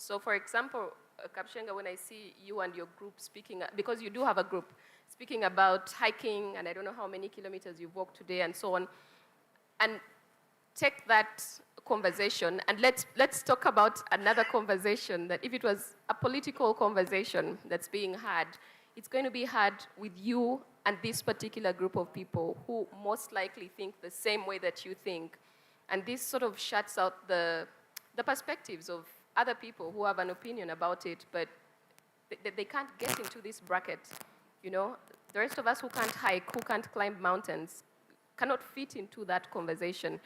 So for example, Kapshenga, when I see you and your group speaking, because you do have a group, speaking about hiking, and I don't know how many kilometers you've walked today and so on, and take that conversation and let's talk about another conversation that if it was a political conversation that's being had, it's going to be had with you and this particular group of people who most likely think the same way that you think. And this sort of shuts out the perspectives of other people who have an opinion about it, but they can't get into this bracket. You know, the rest of us who can't hike, who can't climb mountains, cannot fit into that conversation.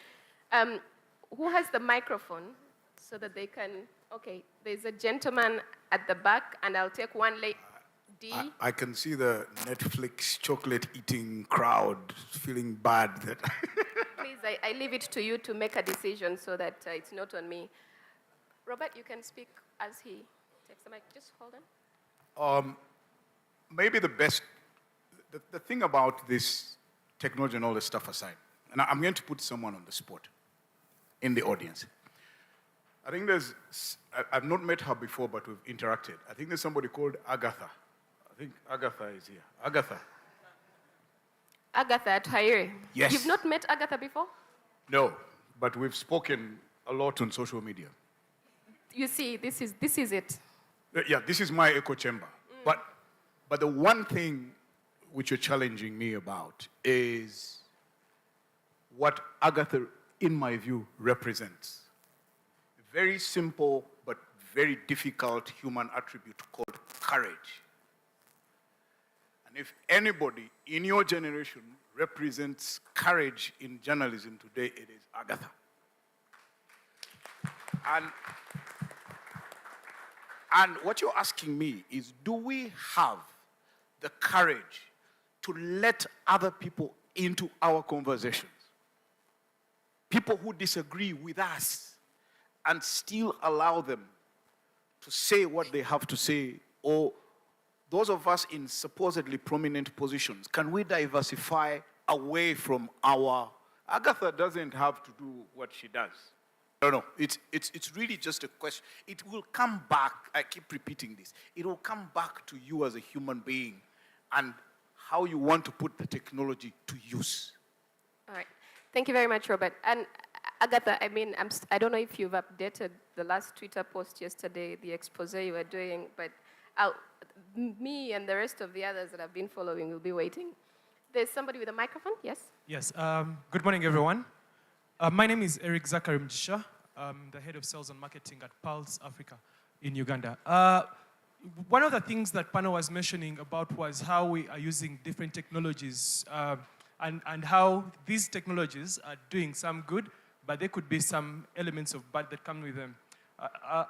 Who has the microphone so that they can, okay, there's a gentleman at the back, and I'll take one late. I can see the Netflix chocolate eating crowd feeling bad. That Please, I leave it to you to make a decision so that it's not on me. Robert, you can speak as he takes the mic. Just hold on. Maybe the thing about this technology and all this stuff aside, and I'm going to put someone on the spot in the audience. I think I've not met her before, but we've interacted. I think there's somebody called Agatha. I think Agatha is here. Agatha. Agatha Twaire. Yes. You've not met Agatha before? No, but we've spoken a lot on social media. You see, this is it. Yeah, this is my echo chamber. But the one thing which you're challenging me about is what Agatha, in my view, represents. A very simple but very difficult human attribute called courage. And if anybody in your generation represents courage in journalism today, it is Agatha. And what you're asking me is, do we have the courage to let other people into our conversations? People who disagree with us, and still allow them to say what they have to say, or those of us in supposedly prominent positions, can we diversify away from our... Agatha doesn't have to do what she does. No, it's really just a question. It will come back, I keep repeating this, it will come back to you as a human being and how you want to put the technology to use. All right. Thank you very much, Robert. And Agatha, I mean, I don't know if you've updated the last Twitter post yesterday, the expose you were doing, but me and the rest of the others that have been following will be waiting. There's somebody with a microphone, yes? Yes, good morning, everyone. My name is Eric Zachary Mjisha. I'm the head of sales and marketing at Pulse Africa in Uganda. One of the things that Pano was mentioning about was how we are using different technologies and how these technologies are doing some good, but there could be some elements of bad that come with them.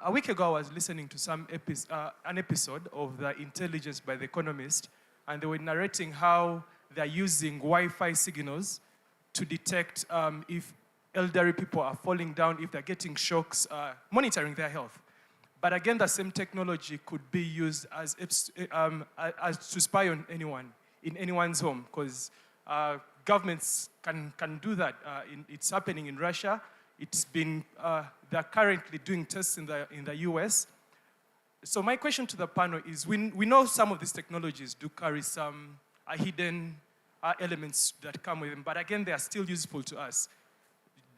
A week ago, I was listening to an episode of The Intelligence by The Economist, and they were narrating how they're using Wi-Fi signals to detect if elderly people are falling down, if they're getting shocks, monitoring their health. But again, the same technology could be used as to spy on anyone, in anyone's home, because governments can do that. It's happening in Russia. It's been, they're currently doing tests in the US. So my question to the panel is, we know some of these technologies do carry some hidden elements that come with them, but again, they are still useful to us.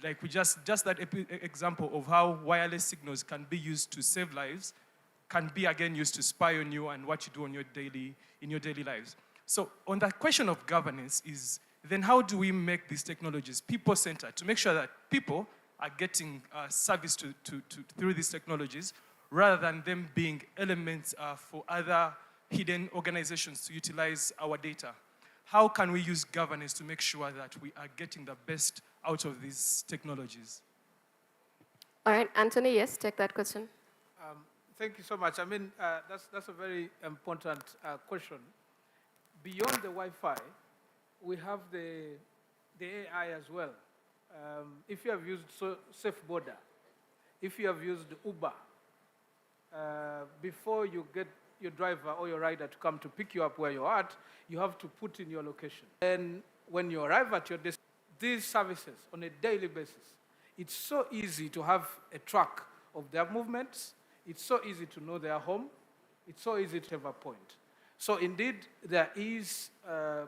Like we just that example of how wireless signals can be used to save lives, can be again used to spy on you and what you do on in your daily lives. So on that question of governance is, then how do we make these technologies people-centered to make sure that people are getting service through these technologies rather than them being elements for other hidden organizations to utilize our data? How can we use governance to make sure that we are getting the best out of these technologies? All right, Anthony, yes, take that question. Thank you so much. I mean, that's a very important question. Beyond the Wi-Fi, we have the AI as well. If you have used SafeBorder, if you have used Uber, before you get your driver or your rider to come to pick you up where you're at, you have to put in your location. And when you arrive at your destination, these services on a daily basis, it's so easy to have a track of their movements. It's so easy to know their home. It's so easy to have a point. So indeed, there is a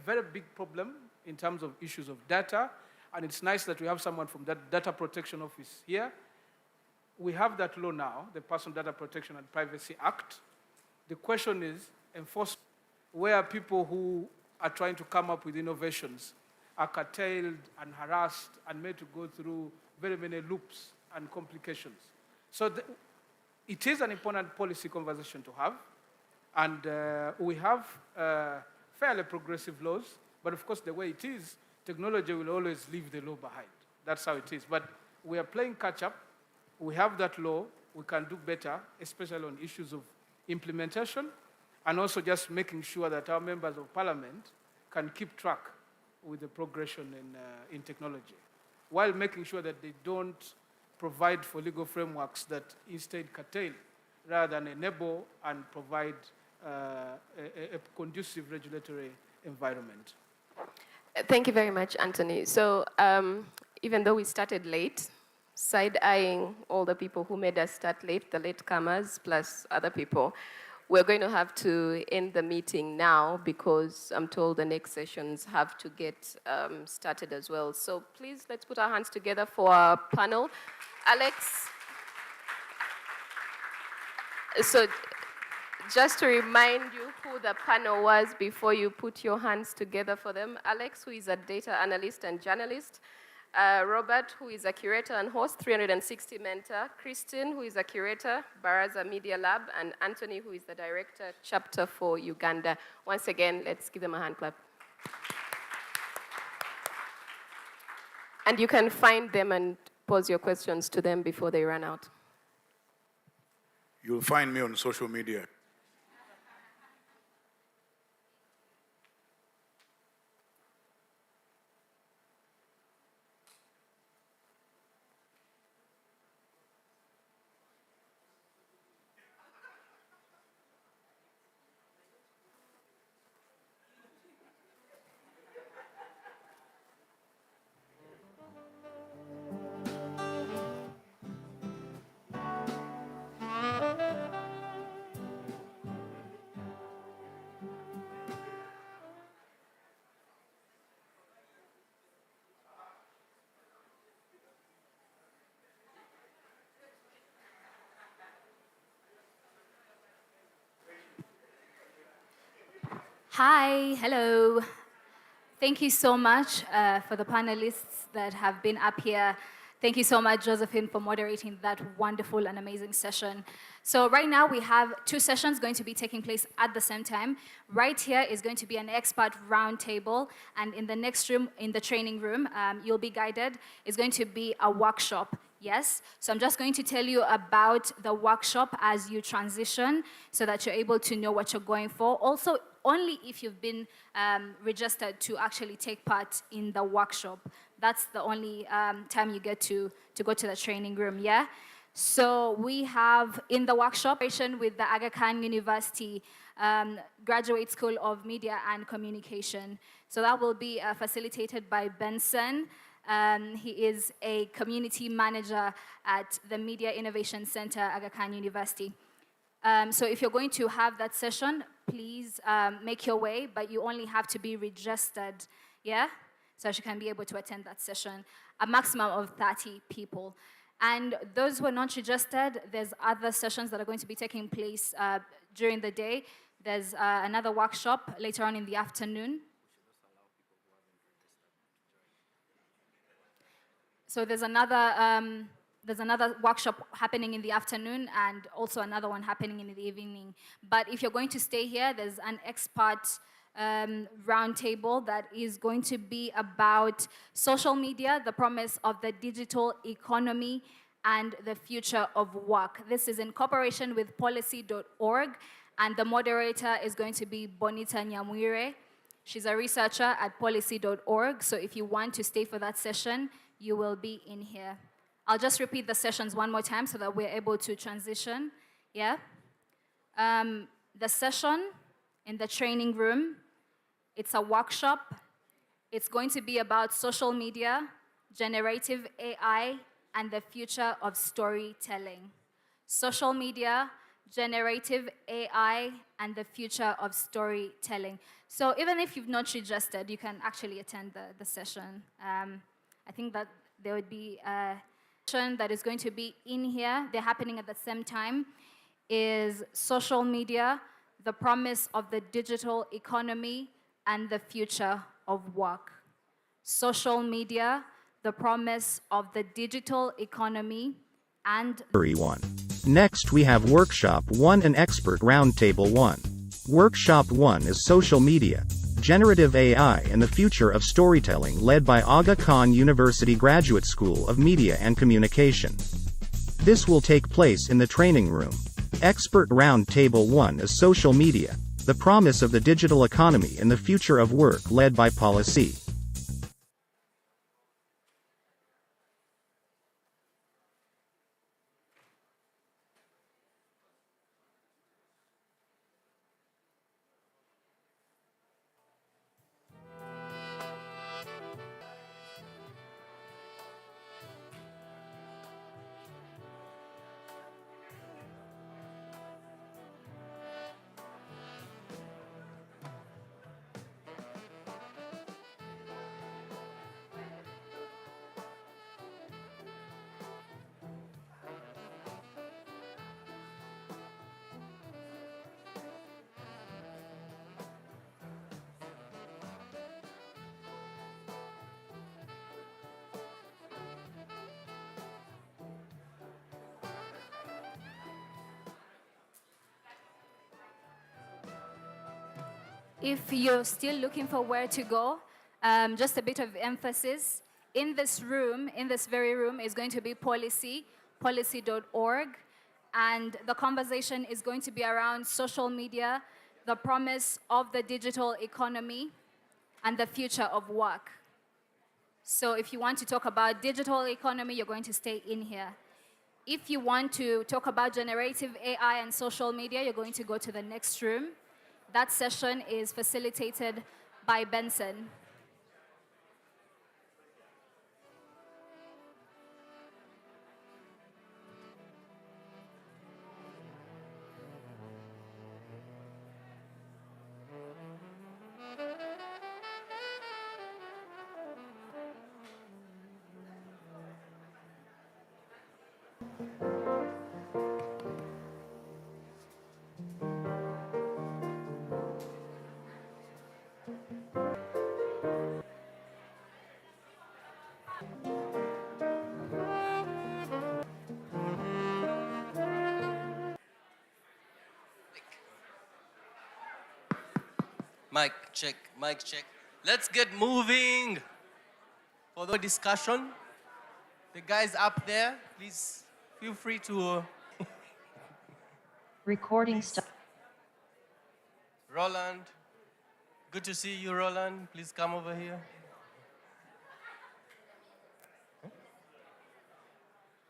very big problem in terms of issues of data, and it's nice that we have someone from that Data Protection Office here. We have that law now, the Personal Data Protection and Privacy Act. The question is enforcement, where people who are trying to come up with innovations are curtailed and harassed and made to go through very many loops and complications. So it is an important policy conversation to have, and we have fairly progressive laws, but of course the way it is, technology will always leave the law behind. That's how it is. But we are playing catch up. We have that law. We can do better, especially on issues of implementation, and also just making sure that our members of parliament can keep track with the progression in technology, while making sure that they don't provide for legal frameworks that instead curtail rather than enable and provide a conducive regulatory environment. Thank you very much, Anthony. So even though we started late, side-eyeing all the people who made us start late, the latecomers plus other people, we're going to have to end the meeting now because I'm told the next sessions have to get started as well. So please, let's put our hands together for our panel. Alex. So just to remind you who the panel was before you put your hands together for them. Alex, who is a data analyst and journalist. Robert, who is a curator and host, 360 Mentor. Christine, who is a curator, Baraza Media Lab. And Anthony, who is the director, chapter for Uganda. Once again, let's give them a hand clap. And you can find them and pose your questions to them before they run out. You'll find me on social media. Hi, hello. Thank you so much for the panelists that have been up here. Thank you so much, Josephine, for moderating that wonderful and amazing session. So right now we have 2 sessions going to be taking place at the same time. Right here is going to be an expert roundtable, and in the next room, in the training room, you'll be guided, is going to be a workshop. Yes, so I'm just going to tell you about the workshop as you transition so that you're able to know what you're going for. Also, only if you've been registered to actually take part in the workshop. That's the only time you get to go to the training room, yeah? So we have in the workshop with the Aga Khan University Graduate School of Media and Communication. So that will be facilitated by Benson. He is a community manager at the Media Innovation Center, Aga Khan University. So if you're going to have that session, please make your way, but you only have to be registered, yeah? So you can be able to attend that session, a maximum of 30 people. And those who are not registered, there's other sessions that are going to be taking place during the day. There's another workshop later on in the afternoon. So there's another workshop happening in the afternoon and also another one happening in the evening. But if you're going to stay here, there's an expert roundtable that is going to be about social media, the promise of the digital economy, and the future of work. This is in cooperation with policy.org, and the moderator is going to be Bonita Nyamwire. She's a researcher at policy.org, so if you want to stay for that session, you will be in here. I'll just repeat the sessions one more time so that we're able to transition, yeah? The session in the training room, it's a workshop. It's going to be about social media, generative AI, and the future of storytelling. social media, generative AI, and the future of storytelling. So even if you've not registered, you can actually attend the session. I think that there would be a session that is going to be in here. They're happening at the same time. Is social media, the promise of the digital economy, and the future of work. Social media, the promise of the digital economy, and One. Next we have Workshop 1 and Expert Roundtable 1. Workshop 1 is Social Media, Generative AI and the Future of Storytelling, led by Aga Khan University Graduate School of Media and Communication. This will take place in the training room. Expert Roundtable 1 is Social Media, the Promise of the Digital Economy and the Future of Work, led by Policy. If you're still looking for where to go, just a bit of emphasis. In this room, in this very room, is going to be Policy, policy.org, and the conversation is going to be around social media, the promise of the digital economy, and the future of work. So if you want to talk about digital economy, you're going to stay in here. If you want to talk about generative AI and social media, you're going to go to the next room. That session is facilitated by Benson. Mic check, mic check. Let's get moving. For the discussion, the guys up there, please feel free to. Recording stop. Roland, good to see you, Roland. Please come over here.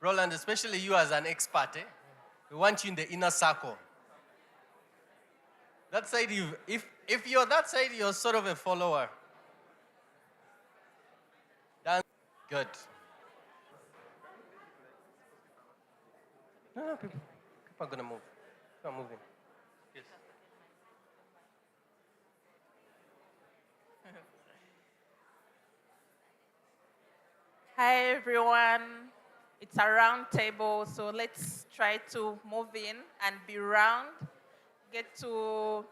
Roland, especially you as an expert, we want you in the inner circle. That side, if you're that side, you're sort of a follower. That's good. No, people are gonna move. People are moving. Yes. Hi everyone, it's a round table, so let's try to move in and be round. Get to,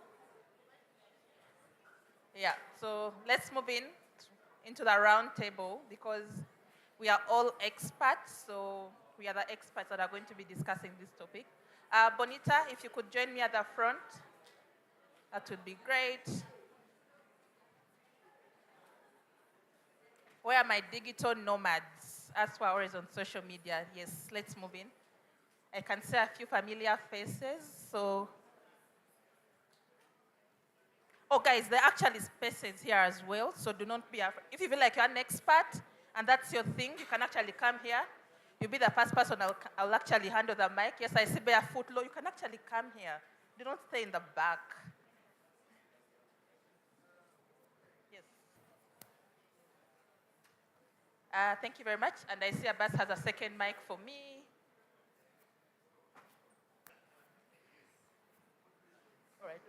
yeah, so let's move into the round table because we are all experts, so we are the experts that are going to be discussing this topic. Bonita, if you could join me at the front, that would be great. Where are my digital nomads? As far as on social media, yes, let's move in. I can see a few familiar faces, so. Oh, guys, there are actually spaces here as well, so do not be afraid. If you feel like you're an expert and that's your thing, you can actually come here. You'll be the first person I'll actually handle the mic. Yes, I see barefoot low. You can actually come here. Do not stay in the back. Yes. Thank you very much. And I see Abbas has a second mic for me. right.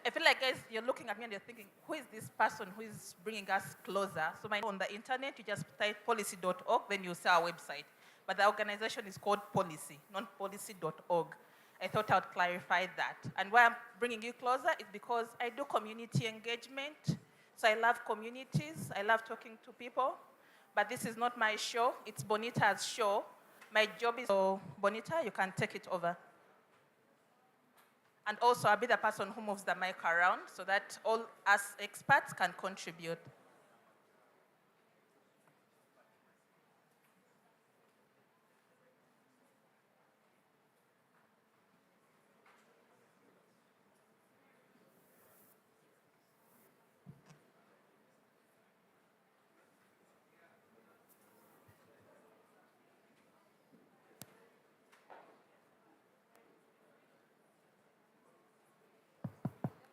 I feel like, guys, you're looking at me and you're thinking, who is this person who is bringing us closer? So on the internet, you just type policy.org, then you'll see our website. But the organization is called Policy, not policy.org. I thought I would clarify that. And why I'm bringing you closer is because I do community engagement. So I love communities. I love talking to people. But this is not my show. It's Bonita's show. My job is, so Bonita, you can take it over. And also, I'll be the person who moves the mic around so that all us experts can contribute.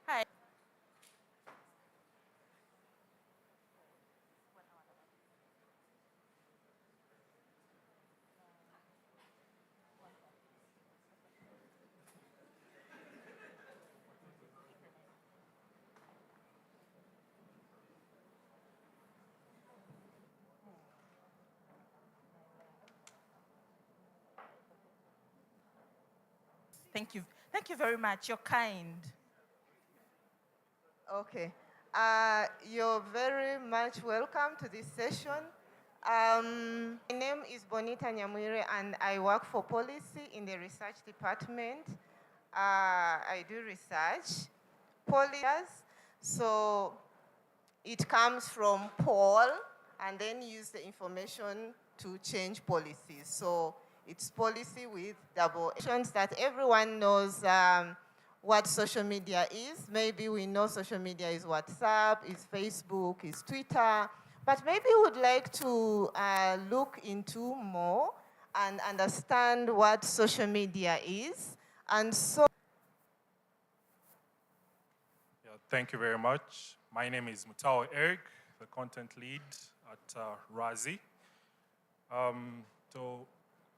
Hi. Thank you. Thank you very much. You're kind. Okay. You're very much welcome to this session. My name is Bonita Nyamwire, and I work for policy in the research department. I do research policies, so it comes from poll and then use the information to change policies. So it's policy with double actions that everyone knows what social media is. Maybe we know social media is WhatsApp, is Facebook, is Twitter, but maybe we would like to look into more and understand what social media is. And so, yeah, thank you very much. My name is Mutao Eric, the content lead at Razi. So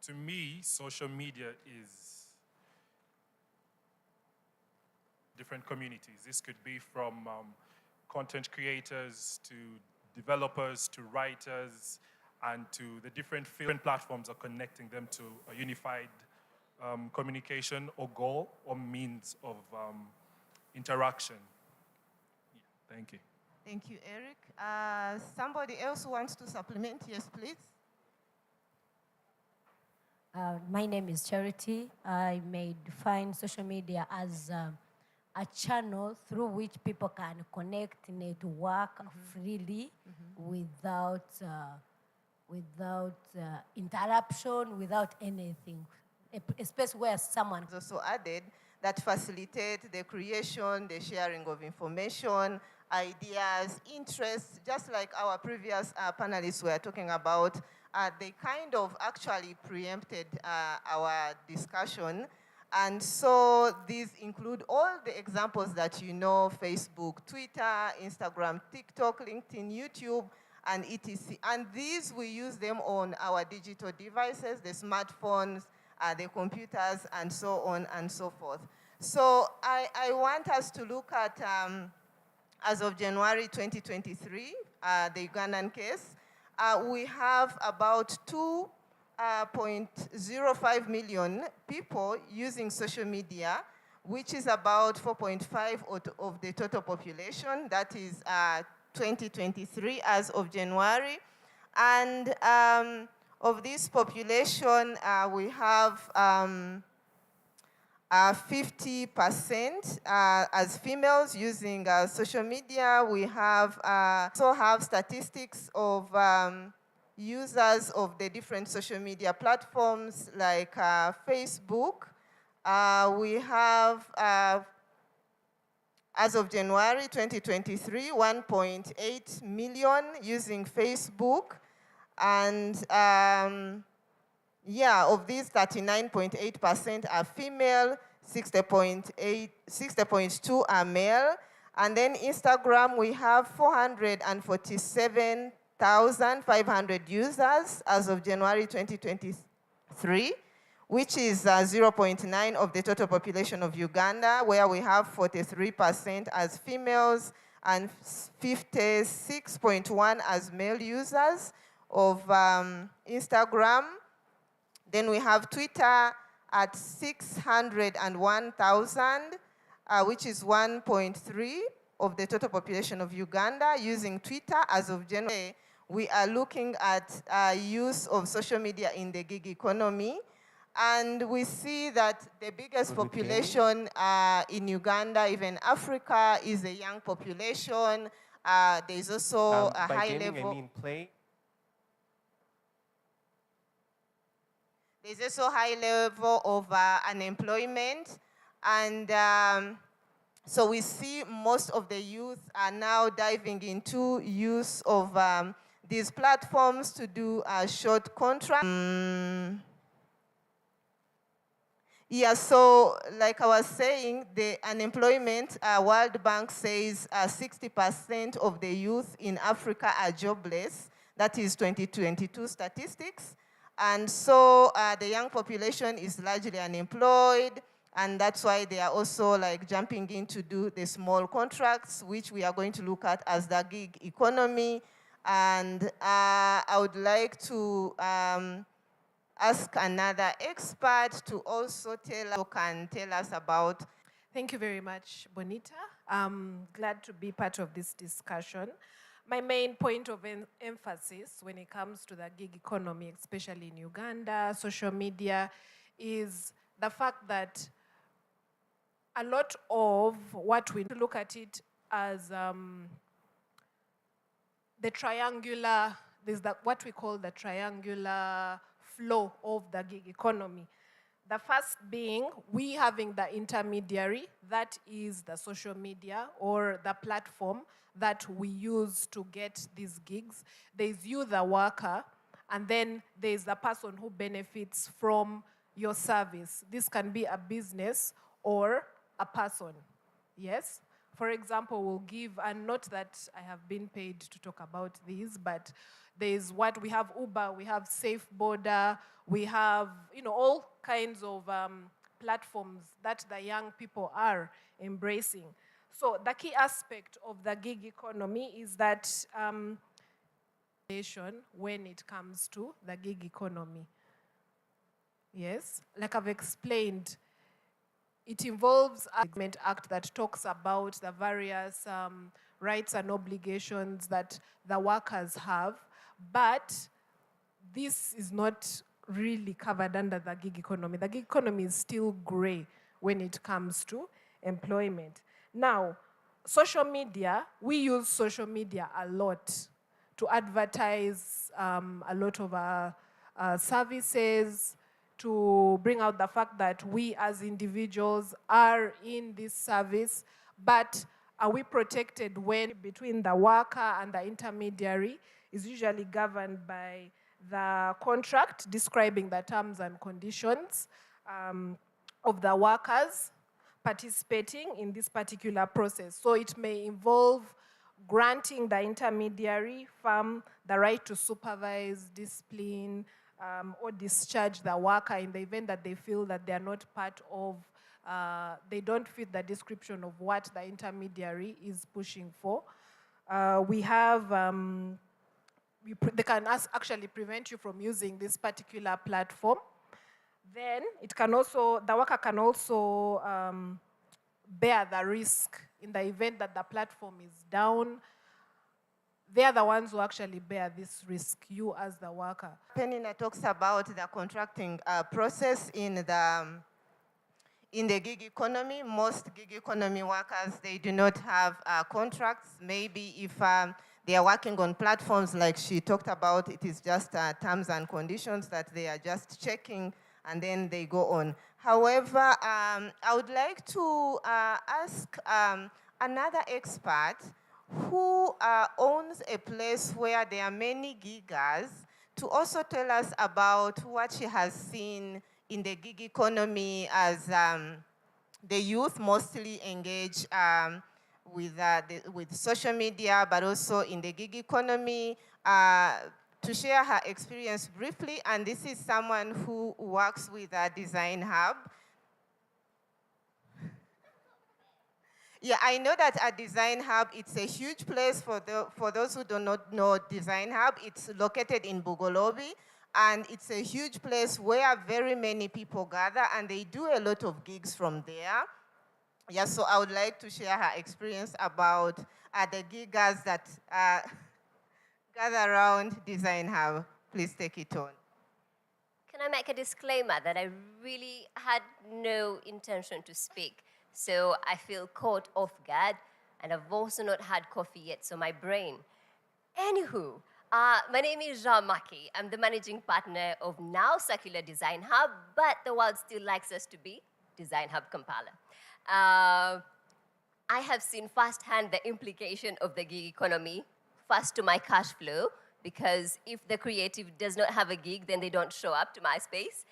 to me, social media is different communities. This could be from content creators to developers to writers and to the different platforms are connecting them to a unified communication or goal or means of interaction. Yeah, thank you. thank you, Eric. Somebody else wants to supplement? Yes, please. My name is Charity. I may define social media as a channel through which people can connect, network freely without interruption, without anything. A space where someone It's also added that facilitate the creation, the sharing of information, ideas, interests, just like our previous panelists were talking about. They kind of actually preempted our discussion. And so these include all the examples that you know: Facebook, Twitter, Instagram, TikTok, LinkedIn, YouTube, and etc. And these, we use them on our digital devices, the smartphones, the computers, and so on and so forth. So I want us to look at, as of January 2023, the Ugandan case. We have about 2.05 million people using social media, which is about 4.5% of the total population. That is 2023 as of January. And of this population, we have 50% as females using social media. We have also have statistics of users of the different social media platforms like Facebook. We have, as of January 2023, 1.8 million using Facebook. And yeah, of these, 39.8% are female, 60.2 are male. And then Instagram, we have 447,500 users as of January 2023, which is 0.9 of the total population of Uganda, where we have 43% as females and 56.1 as male users of Instagram. Then we have Twitter at 601,000, which is 1.3 of the total population of Uganda using Twitter. As of January, we are looking at use of social media in the gig economy. And we see that the biggest population in Uganda, even Africa, is a young population. There's also a by high gaming, level. I mean play. There's also high level of unemployment. And so we see most of the youth are now diving into use of these platforms to do short contracts. Yeah, so like I was saying, the unemployment, World Bank says 60% of the youth in Africa are jobless. That is 2022 statistics. And so the young population is largely unemployed, and that's why they are also like jumping in to do the small contracts, which we are going to look at as the gig economy. And I would like to ask another expert to also tell us about. Thank you very much, Bonita. I'm glad to be part of this discussion. My main point of emphasis when it comes to the gig economy, especially in Uganda, social media, is the fact that a lot of what we look at it as the triangular, there's what we call the triangular flow of the gig economy. The first being we having the intermediary, that is the social media or the platform that we use to get these gigs. There's you, the worker, and then there's the person who benefits from your service. This can be a business or a person, yes? For example, we'll give, and not that I have been paid to talk about these, but there's what we have Uber, we have Safe Border, we have, all kinds of platforms that the young people are embracing. So the key aspect of the gig economy is that when it comes to the gig economy. Yes, like I've explained, it involves a Government Act that talks about the various rights and obligations that the workers have, but this is not really covered under the gig economy. The gig economy is still gray when it comes to employment. Now, social media, we use social media a lot to advertise a lot of our services, to bring out the fact that we as individuals are in this service, but are we protected when between the worker and the intermediary is usually governed by the contract describing the terms and conditions of the workers participating in this particular process. So it may involve granting the intermediary firm the right to supervise, discipline, or discharge the worker in the event that they feel that they are not part of, they don't fit the description of what the intermediary is pushing for. We have, they can actually prevent you from using this particular platform. Then it can also, the worker can also bear the risk in the event that the platform is down. They are the ones who actually bear this risk, you as the worker. Penina talks about the contracting process in the gig economy. Most gig economy workers, they do not have contracts. Maybe if they are working on platforms like she talked about, it is just terms and conditions that they are just checking and then they go on. However, I would like to ask another expert who owns a place where there are many giggers to also tell us about what she has seen in the gig economy as the youth mostly engage with social media, but also in the gig economy. to share her experience briefly, and this is someone who works with a Design Hub. Yeah, I know that at Design Hub, it's a huge place for those who do not know Design Hub. It's located in Bugolobi, and it's a huge place where very many people gather, and they do a lot of gigs from there. Yeah, so I would like to share her experience about the giggers that gather around Design Hub. Please take it on. Can I make a disclaimer that I really had no intention to speak? So I feel caught off guard, and I've also not had coffee yet, so my brain. Anywho, my name is Jean Maki. I'm the managing partner of now Circular Design Hub, but the world still likes us to be Design Hub Kampala. I have seen firsthand the implication of the gig economy, first to my cash flow, because if the creative does not have a gig, then they don't show up to my space.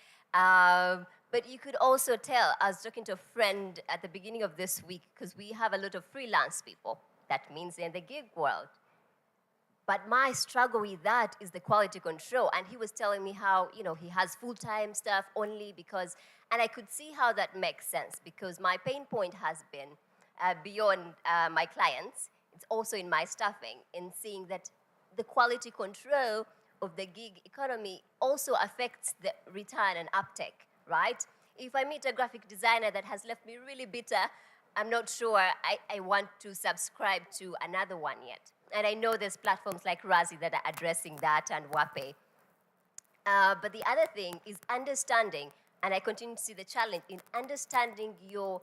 But you could also tell, I was talking to a friend at the beginning of this week, because we have a lot of freelance people. That means they're in the gig world. But my struggle with that is the quality control. And he was telling me how, he has full-time stuff only because, and I could see how that makes sense, because my pain point has been beyond my clients. It's also in my staffing, in seeing that the quality control of the gig economy also affects the return and uptake. Right? If I meet a graphic designer that has left me really bitter, I'm not sure I want to subscribe to another one yet. And I know there's platforms like Razi that are addressing that, and Wape. But the other thing is understanding, and I continue to see the challenge in understanding your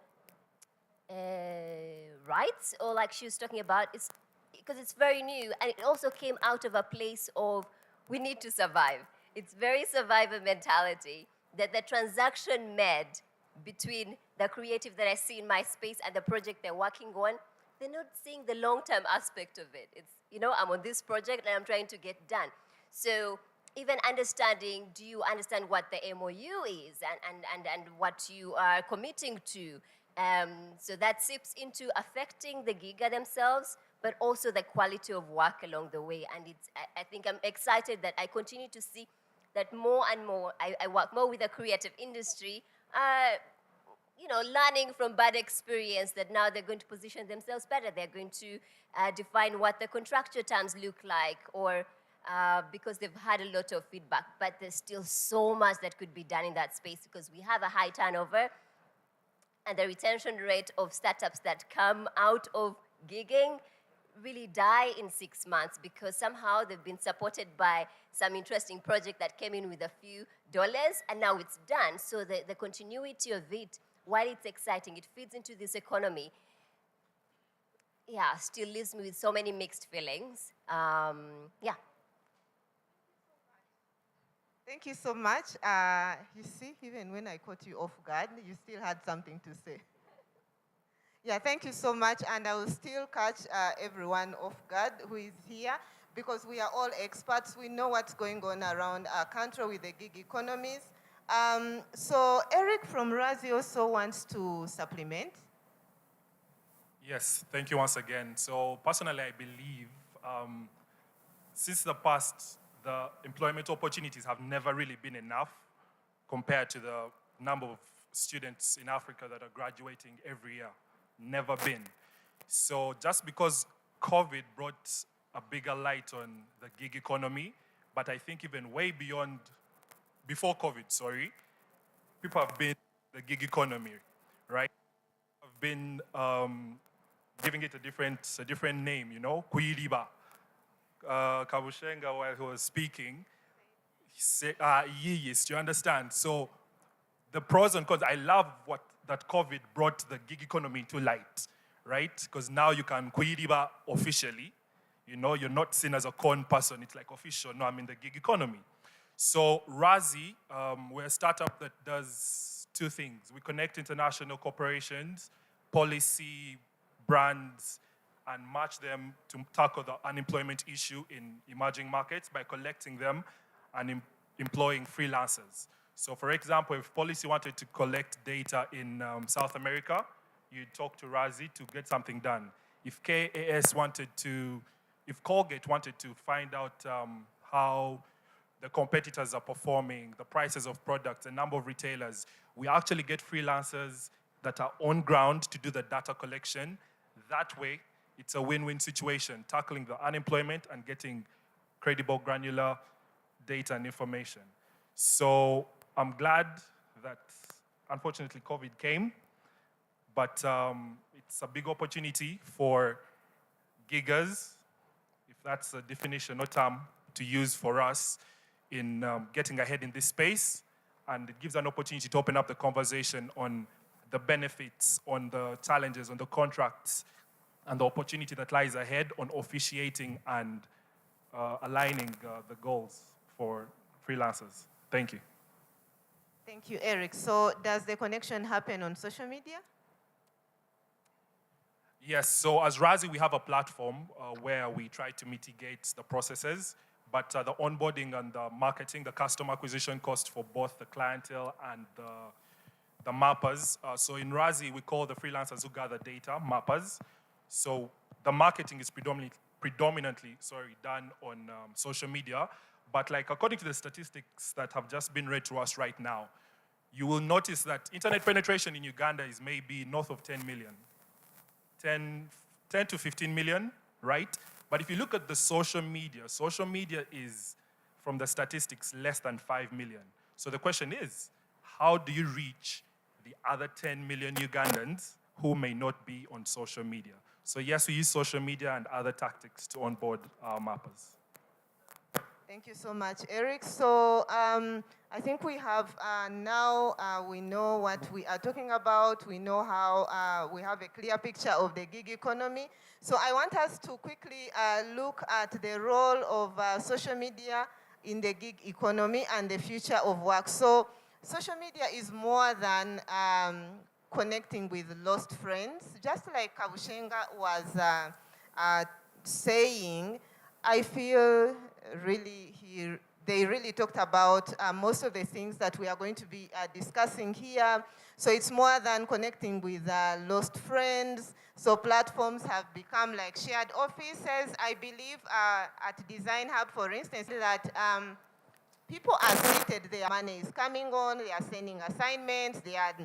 rights, or like she was talking about, because it's very new, and it also came out of a place of we need to survive. It's very survivor mentality. That the transaction made between the creative that I see in my space and the project they're working on, they're not seeing the long-term aspect of it. It's, I'm on this project and I'm trying to get done. So even understanding, do you understand what the MOU is and what you are committing to? So that seeps into affecting the giga themselves, but also the quality of work along the way. And I think I'm excited that I continue to see that more and more, I work more with the creative industry, learning from bad experience, that now they're going to position themselves better. They're going to define what the contractual terms look like, or because they've had a lot of feedback. But there's still so much that could be done in that space, because we have a high turnover, and the retention rate of startups that come out of gigging really die in 6 months, because somehow they've been supported by some interesting project that came in with a few dollars, and now it's done. So the continuity of it, while it's exciting, it feeds into this economy, still leaves me with so many mixed feelings. Thank you so much. You see, even when I caught you off guard, you still had something to say. Yeah, thank you so much, and I will still catch everyone off guard who is here, because we are all experts. We know what's going on around our country with the gig economies. So Eric from Razi also wants to supplement. Yes, thank you once again. So personally, I believe since the past, the employment opportunities have never really been enough compared to the number of students in Africa that are graduating every year. Never been. So just because COVID brought a bigger light on the gig economy, but I think even way beyond, before COVID, people have been the gig economy, right? Have been giving it a different name, Kuiriba. Kabushenga, while he was speaking, he said, yes, you understand? So the pros and cons, I love that COVID brought the gig economy to light, right? Because now you can Kuiriba officially. You're not seen as a con person. It's like official. No, I'm in the gig economy. So Razi, we're a startup that does two things. We connect international corporations, policy, brands, and match them to tackle the unemployment issue in emerging markets by collecting them and employing freelancers. So for example, if policy wanted to collect data in South America, you'd talk to Razi to get something done. If Colgate wanted to find out how the competitors are performing, the prices of products, the number of retailers. We actually get freelancers that are on ground to do the data collection. That way, it's a win-win situation, tackling the unemployment and getting credible, granular data and information. So I'm glad that, unfortunately, COVID came, but it's a big opportunity for giggers, if that's a definition or term to use for us in getting ahead in this space. And it gives an opportunity to open up the conversation on the benefits, on the challenges, on the contracts, and the opportunity that lies ahead on officiating and aligning the goals for freelancers. Thank you. Thank you, Eric. So does the connection happen on social media? Yes, so as Razi, we have a platform where we try to mitigate the processes, but the onboarding and the marketing, the customer acquisition cost for both the clientele and the mappers. So in Razi, we call the freelancers who gather data mappers. So the marketing is predominantly done on social media, but like according to the statistics that have just been read to us right now, you will notice that internet penetration in Uganda is maybe north of 10 million. 10 to 15 million, right? But if you look at the social media is, from the statistics, less than 5 million. So the question is, how do you reach the other 10 million Ugandans who may not be on social media? So yes, we use social media and other tactics to onboard our mappers. Thank you so much, Eric. So I think we have now, we know what we are talking about. We know how we have a clear picture of the gig economy. So I want us to quickly look at the role of social media in the gig economy and the future of work. So social media is more than connecting with lost friends. Just like Kabushenga was saying, I feel really they really talked about most of the things that we are going to be discussing here. So it's more than connecting with lost friends. So platforms have become like shared offices. I believe at Design Hub, for instance, that people are stated their money is coming on, they are sending assignments, they are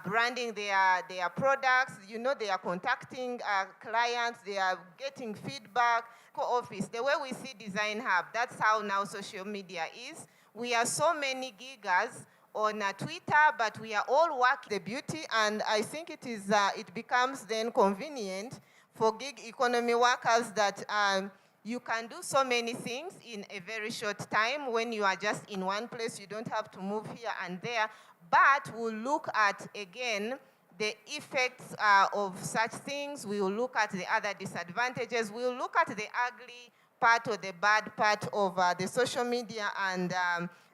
branding their products, you know, they are contacting clients, they are getting feedback. Office, the way we see Design Hub, that's how now social media is. We are so many giggers on Twitter, but we are all working the beauty, and I think it is it becomes then convenient for gig economy workers that you can do so many things in a very short time. When you are just in one place, you don't have to move here and there. But we'll look at, again, the effects of such things. We will look at the other disadvantages. We will look at the ugly part or the bad part of the social media and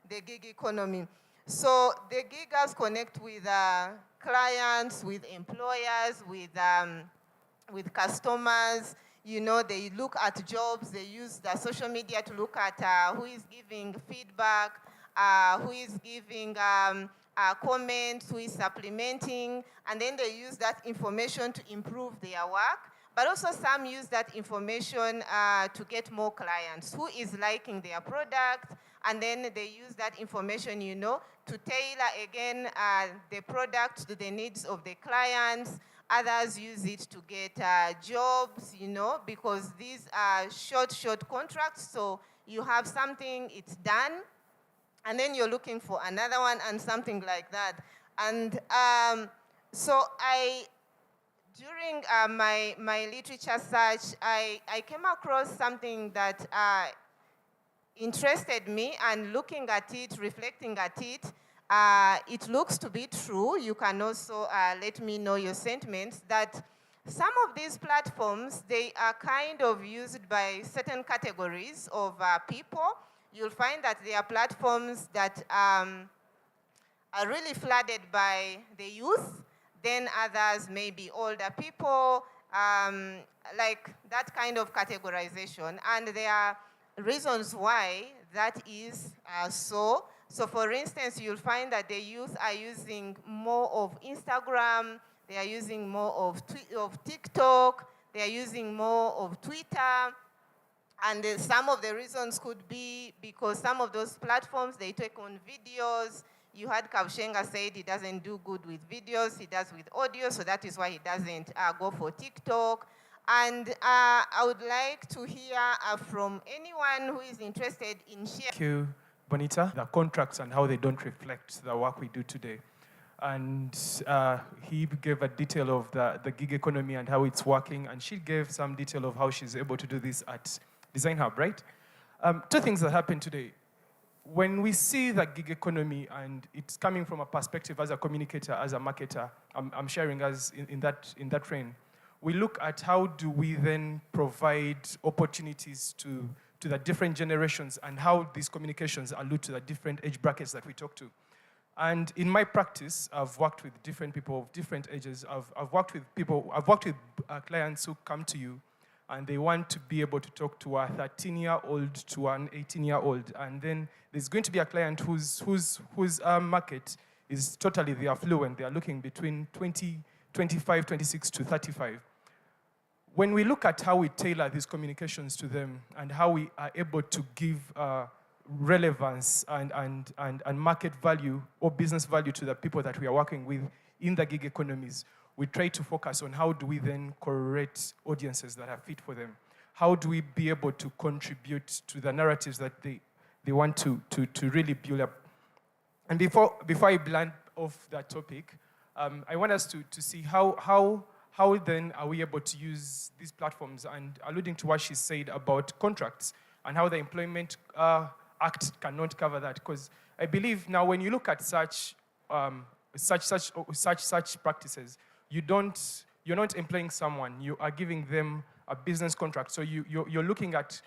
the gig economy. So the giggers connect with clients, with employers, with customers. You know, they look at jobs. They use the social media to look at who is giving feedback, who is giving comments, who is supplementing, and then they use that information to improve their work. But also some use that information to get more clients. Who is liking their product? And then they use that information, you know, to tailor again the product to the needs of the clients. Others use it to get jobs, you know, because these are short contracts. So you have something, it's done, and then you're looking for another one and something like that. And so during my literature search, I came across something that interested me, and looking at it, reflecting at it, it looks to be true. You can also let me know your sentiments that some of these platforms, they are kind of used by certain categories of people. You'll find that there are platforms that are really flooded by the youth. Then others may be older people, like that kind of categorization. And there are reasons why that is so. So for instance, you'll find that the youth are using more of Instagram, they are using more of TikTok, they are using more of Twitter. And some of the reasons could be because some of those platforms, they take on videos. You heard Kabshenga said he doesn't do good with videos, he does with audio, so that is why he doesn't go for TikTok. And I would like to hear from anyone who is interested in sharing. Thank you, Bonita. The contracts and how they don't reflect the work we do today. And he gave a detail of the gig economy and how it's working, and she gave some detail of how she's able to do this at Design Hub, right? Two things that happen today. When we see the gig economy, and it's coming from a perspective as a communicator, as a marketer, I'm sharing as in that train, we look at how do we then provide opportunities to the different generations and how these communications allude to the different age brackets that we talk to. And in my practice, I've worked with different people of different ages. I've worked with clients who come to you and they want to be able to talk to a 13-year-old to an 18-year-old. And then there's going to be a client whose market is totally the affluent. They are looking between 25, 26 to 35. When we look at how we tailor these communications to them and how we are able to give relevance and market value or business value to the people that we are working with in the gig economies, we try to focus on how do we then curate audiences that are fit for them. How do we be able to contribute to the narratives that they want to really build up. And before I blunt off that topic, I want us to see how then are we able to use these platforms, and alluding to what she said about contracts and how the Employment Act cannot cover that. Because I believe now when you look at such practices, you're not employing someone, you are giving them a business contract. So you're looking at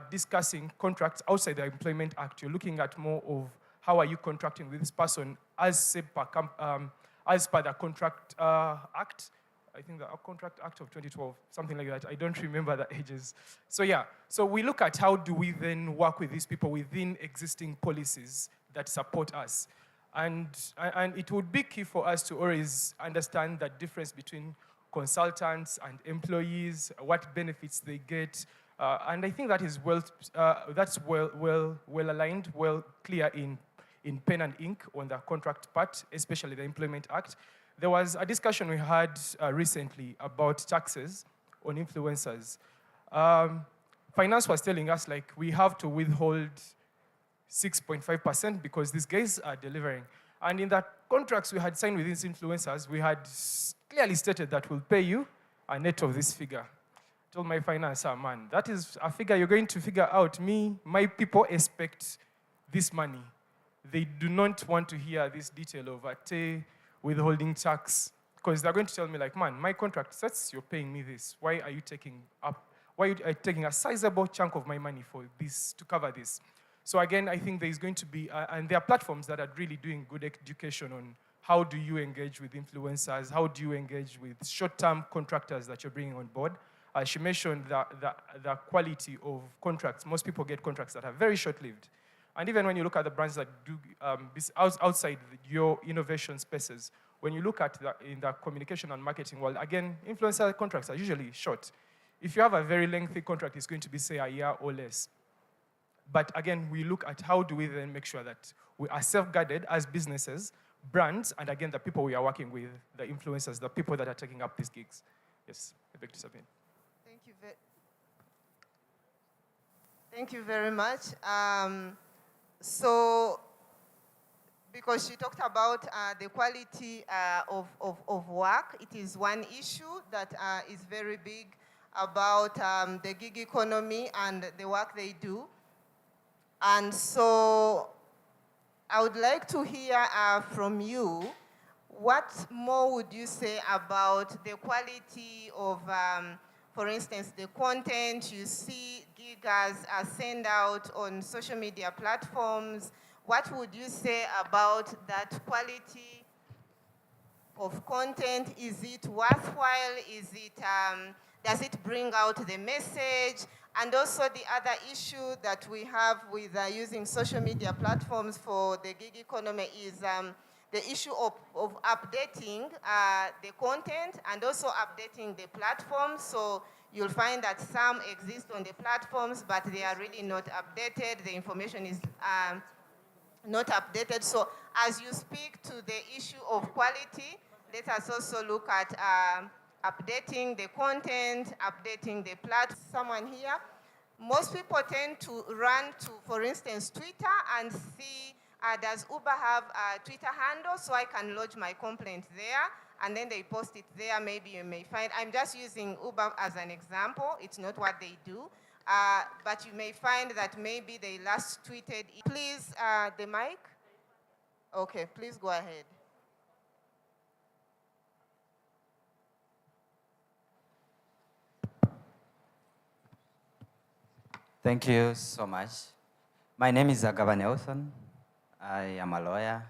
discussing contracts outside the Employment Act. You're looking at more of how are you contracting with this person as per the Contract Act. I think the Contract Act of 2012, something like that. I don't remember the ages. So yeah, so we look at how do we then work with these people within existing policies that support us. And it would be key for us to always understand the difference between consultants and employees, what benefits they get. And I think that is that's well aligned, well clear in pen and ink on the contract part, especially the Employment Act. There was a discussion we had recently about taxes on influencers. Finance was telling us like we have to withhold 6.5% because these guys are delivering. And in the contracts we had signed with these influencers, we had clearly stated that we'll pay you a net of this figure. I told my financer, man, that is a figure you're going to figure out. My people expect this money. They do not want to hear this detail of withholding tax, because they're going to tell me like, man, my contract says you're paying me this. Why are you taking a sizable chunk of my money for this, to cover this? So again, I think there's going to be, and there are platforms that are really doing good education on how do you engage with influencers, how do you engage with short-term contractors that you're bringing on board. She mentioned the quality of contracts. Most people get contracts that are very short-lived. And even when you look at the brands that do outside your innovation spaces, when you look at in the communication and marketing world, again, influencer contracts are usually short. If you have a very lengthy contract, it's going to be, say, a year or less. But again, we look at how do we then make sure that we are safeguarded as businesses, brands, and again, the people we are working with, the influencers, the people that are taking up these gigs. Yes, I beg to submit. Thank you very much. So, because she talked about the quality of work, it is one issue that is very big about the gig economy and the work they do. And so I would like to hear from you, what more would you say about the quality of, for instance, the content you see giggers send out on social media platforms? What would you say about that quality of content? Is it worthwhile? Does it bring out the message? And also the other issue that we have with using social media platforms for the gig economy is the issue of updating the content and also updating the platform. So You'll find that some exist on the platforms, but they are really not updated. The information is not updated. So as you speak to the issue of quality, let us also look at updating the content, updating the platform. Someone here, most people tend to run to, for instance, Twitter and see, does Uber have a Twitter handle so I can lodge my complaint there? And then they post it there. Maybe you may find, I'm just using Uber as an example. It's not what they do. But you may find that maybe they last tweeted. Please, the mic? Okay, please go ahead. Thank you so much. My name is Agaba Nelson. I am a lawyer,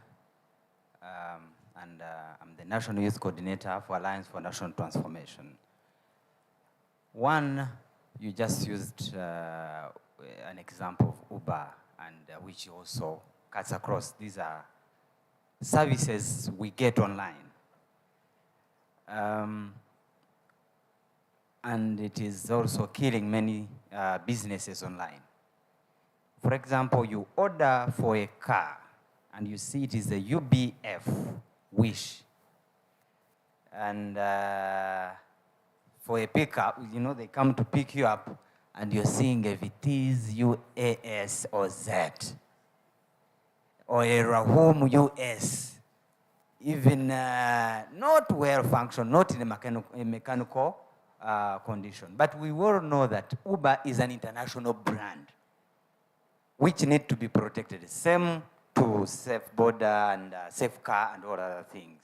and I'm the National Youth Coordinator for Alliance for National Transformation. One, you just used an example of Uber, and which also cuts across. These are services we get online. And it is also killing many businesses online. For example, you order for a car, and you see it is a UBF, Wish. And for a pickup, you know, they come to pick you up, and you're seeing if it is UAS or Z, or a Rahum US, even not well functioned, not in a mechanical condition. But we all know that Uber is an international brand, which need to be protected. Same to Safe Border and Safe Car and all other things.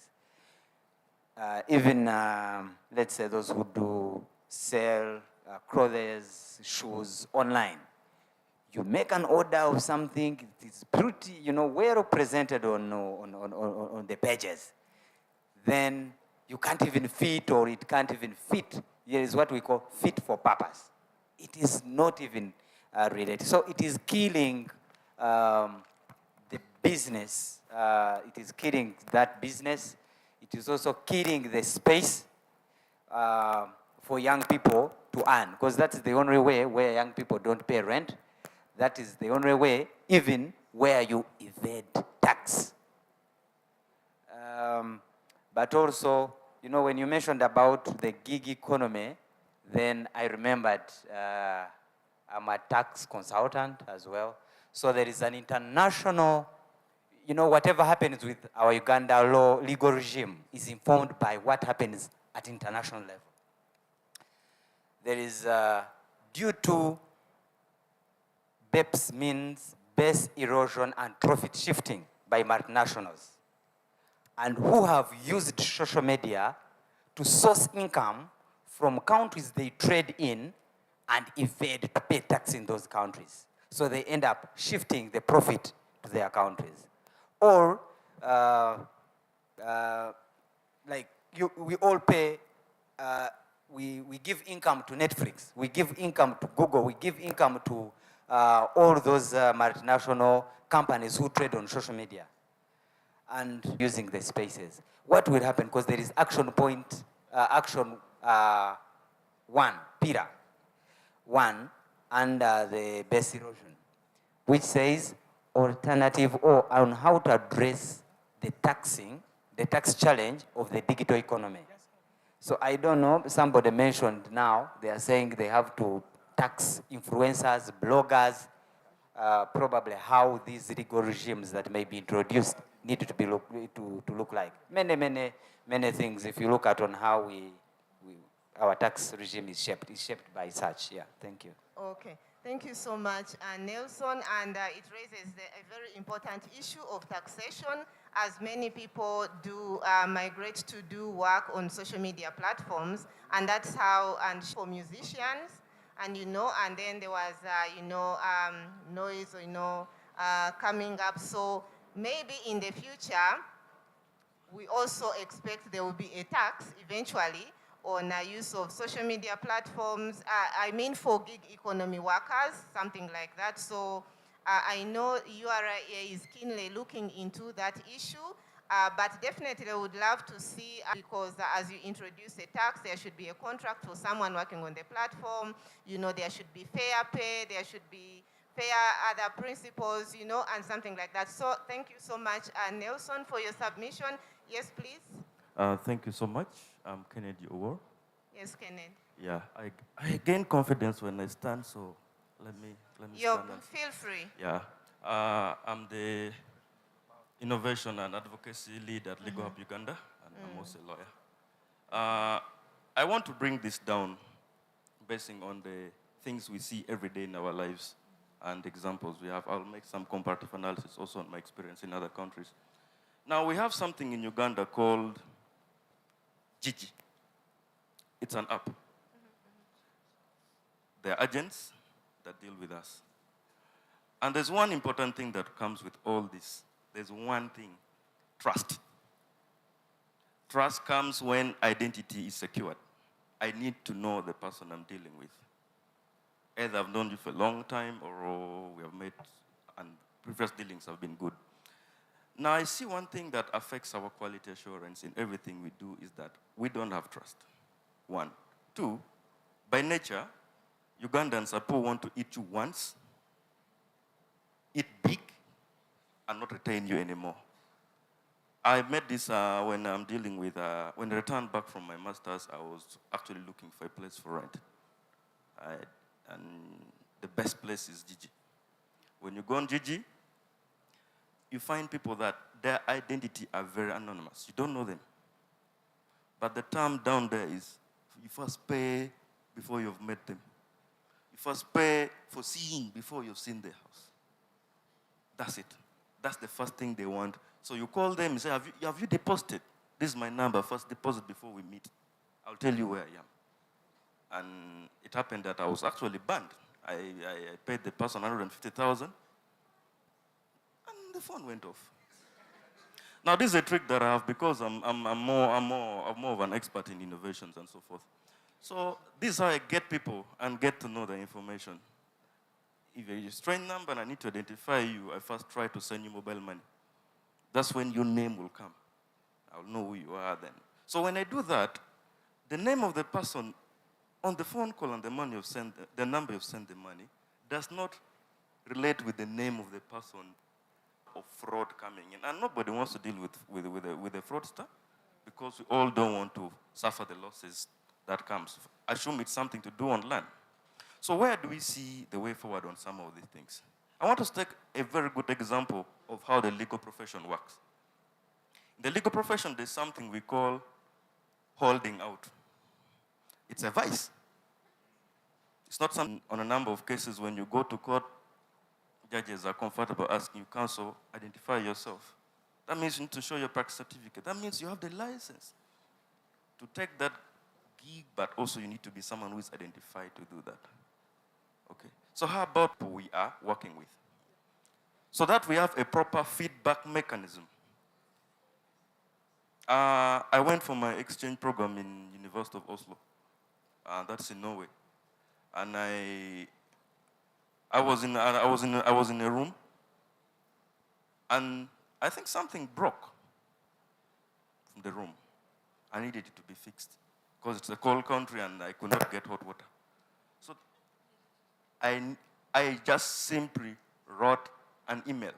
Even, let's say, those who do sell clothes, shoes online. You make an order of something, it's pretty, you know, well presented on the pages. Then you can't even fit, or it can't even fit. Here is what we call fit for purpose. It is not even related. So it is killing the business. It is killing that business. It is also killing the space for young people to earn, because that's the only way where young people don't pay rent. That is the only way, even where you evade tax. But also, you know, when you mentioned about the gig economy, then I remembered I'm a tax consultant as well. So there is an international, you know, whatever happens with our Uganda law, legal regime is informed by what happens at international level. There is, due to BEPS means base erosion and profit shifting by multinationals, and who have used social media to source income from countries they trade in and evade to pay tax in those countries. So they end up shifting the profit to their countries. Or, like we all pay, we give income to Netflix, we give income to Google, we give income to all those multinational companies who trade on social media and using the spaces. What will happen, because there is action point, action one, pillar one, under the base erosion, which says alternative or on how to address the tax challenge of the digital economy. So I don't know, somebody mentioned now, they are saying they have to tax influencers, bloggers, probably how these legal regimes that may be introduced need to be to look like. Many things, if you look at on how our tax regime is shaped by such. Yeah, thank you. Okay, thank you so much, Nelson. And it raises a very important issue of taxation, as many people do migrate to do work on social media platforms, and that's how, and for musicians, and you know, and then there was, you know, noise, you know, coming up. So maybe in the future, we also expect there will be a tax eventually on use of social media platforms, I mean for gig economy workers, something like that. So I know URA is keenly looking into that issue, But definitely I would love to see, because as you introduce a tax, there should be a contract for someone working on the platform. You know, there should be fair pay, there should be fair other principles, you know, and something like that. So thank you so much, Nelson, for your submission. Yes, please. Thank you so much. I'm Kennedy Owor. Yes, Kennedy. Yeah, I gain confidence when I stand, so let me stand. Feel free. Yeah, I'm the innovation and advocacy lead at Legal Hub Uganda, and I'm also a lawyer. I want to bring this down basing on the things we see every day in our lives and examples we have. I'll make some comparative analysis also on my experience in other countries. Now, we have something in Uganda called Gigi. It's an app. There are agents that deal with us. And there's one important thing that comes with all this. There's one thing, trust. Trust comes when identity is secured. I need to know the person I'm dealing with. Either I've known you for a long time or we have met and previous dealings have been good. Now, I see one thing that affects our quality assurance in everything we do is that we don't have trust. One. Two, by nature, Ugandans are poor, want to eat you once, eat big, and not retain you anymore. I met this when I'm dealing with, when I returned back from my master's, I was actually looking for a place for rent. And the best place is Gigi. When you go on Gigi, you find people that their identity are very anonymous. You don't know them. But the term down there is, you first pay before you've met them. You first pay for seeing before you've seen their house. That's it. That's the first thing they want. So you call them and say, have you deposited? This is my number, first deposit before we meet. I'll tell you where I am. And it happened that I was actually banned. I paid the person 150,000, and the phone went off. Now, this is a trick that I have because I'm more of an expert in innovations and so forth. So this is how I get people and get to know the information. If you're a strange number and I need to identify you, I first try to send you mobile money. That's when your name will come. I'll know who you are then. So when I do that, the name of the person on the phone call and the money you've sent, the number you've sent the money, does not relate with the name of the person of fraud coming in. And nobody wants to deal with a fraudster because we all don't want to suffer the losses that comes. Assume it's something to do online. So where do we see the way forward on some of these things? I want to take a very good example of how the legal profession works. In the legal profession, there's something we call holding out. It's a vice. It's not something on a number of cases when you go to court, judges are comfortable asking you, counsel, identify yourself. That means you need to show your practice certificate. That means you have the license to take that gig, but also you need to be someone who is identified to do that. Okay. So how about who we are working with? So that we have a proper feedback mechanism. I went for my exchange program in University of Oslo. That's in Norway. And I was in a room, and I think something broke from the room. I needed it to be fixed because it's a cold country and I could not get hot water. So I just simply wrote an email.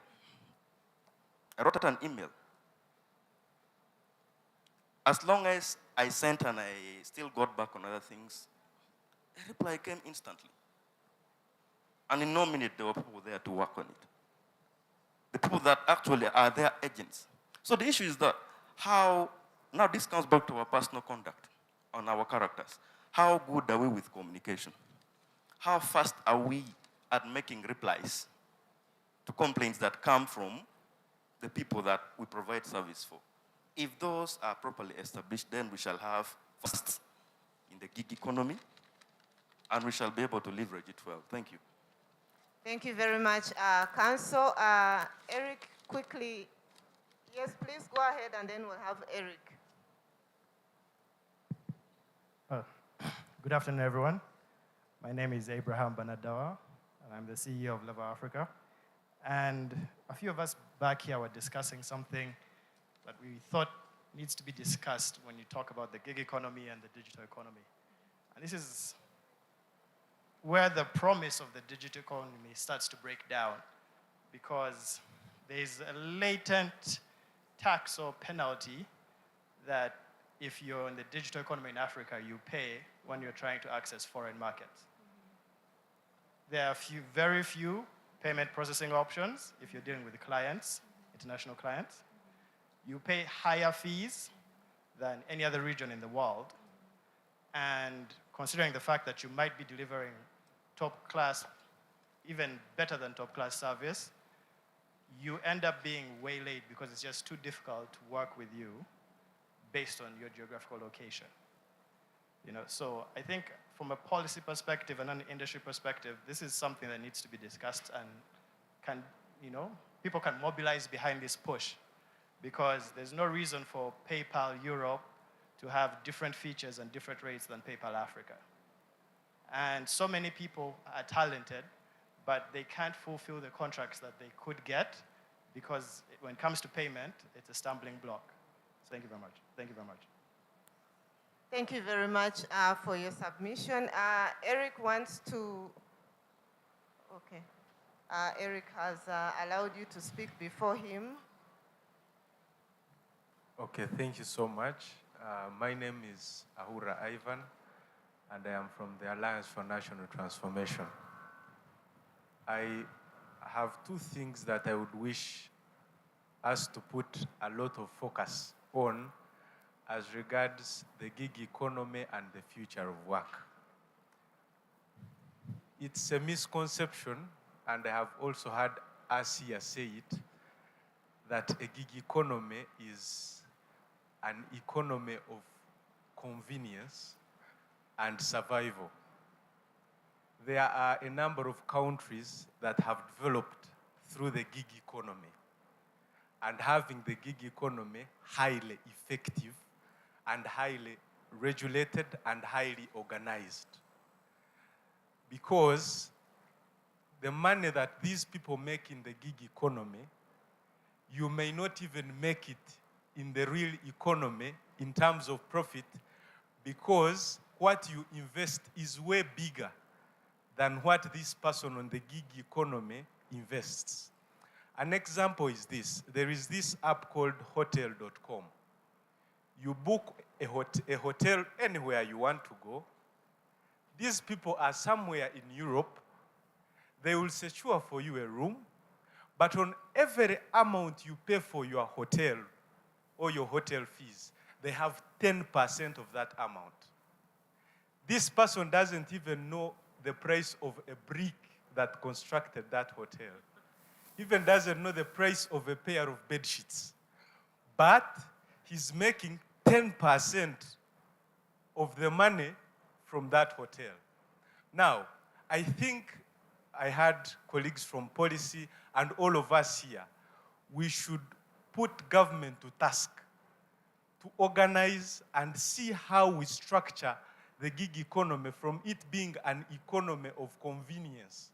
I wrote an email. As long as I sent and I still got back on other things, a reply came instantly. And in no minute, there were people there to work on it. The people that actually are their agents. So the issue is that now this comes back to our personal conduct on our characters. How good are we with communication? How fast are we at making replies to complaints that come from the people that we provide service for? If those are properly established, then we shall have fast in the gig economy, and we shall be able to leverage it well. Thank you. Thank you very much, Council. Eric, quickly. Yes, please go ahead, and then we'll have Eric. Good afternoon, everyone. My name is Abraham Banadawa, and I'm the CEO of Level Africa. And a few of us back here were discussing something that we thought needs to be discussed when you talk about the gig economy and the digital economy. And this is where the promise of the digital economy starts to break down, because there's a latent tax or penalty that if you're in the digital economy in Africa, you pay when you're trying to access foreign markets. There are very few payment processing options if you're dealing with clients, international clients. You pay higher fees than any other region in the world. And considering the fact that you might be delivering top class, even better than top class service, you end up being waylaid because it's just too difficult to work with you based on your geographical location. So I think from a policy perspective and an industry perspective, this is something that needs to be discussed, and people can mobilize behind this push, because there's no reason for PayPal Europe to have different features and different rates than PayPal Africa. And so many people are talented, but they can't fulfill the contracts that they could get, because when it comes to payment, it's a stumbling block. So thank you very much. Thank you very much. Thank you very much for your submission. Eric wants to, okay. Eric has allowed you to speak before him. Okay, thank you so much. My name is Ahura Ivan, and I am from the Alliance for National Transformation. I have two things that I would wish us to put a lot of focus on as regards the gig economy and the future of work. It's a misconception, and I have also heard us here say it, that a gig economy is an economy of convenience and survival. There are a number of countries that have developed through the gig economy, and having the gig economy highly effective and highly regulated and highly organized. Because the money that these people make in the gig economy, you may not even make it in the real economy in terms of profit, because what you invest is way bigger than what this person on the gig economy invests. An example is this. There is this app called Hotel.com. You book a hotel anywhere you want to go. These people are somewhere in Europe. They will secure for you a room, but on every amount you pay for your hotel or your hotel fees, they have 10% of that amount. This person doesn't even know the price of a brick that constructed that hotel. Even doesn't know the price of a pair of bed sheets. But he's making 10% of the money from that hotel. Now, I think I had colleagues from policy and all of us here, we should put government to task to organize and see how we structure the gig economy from it being an economy of convenience.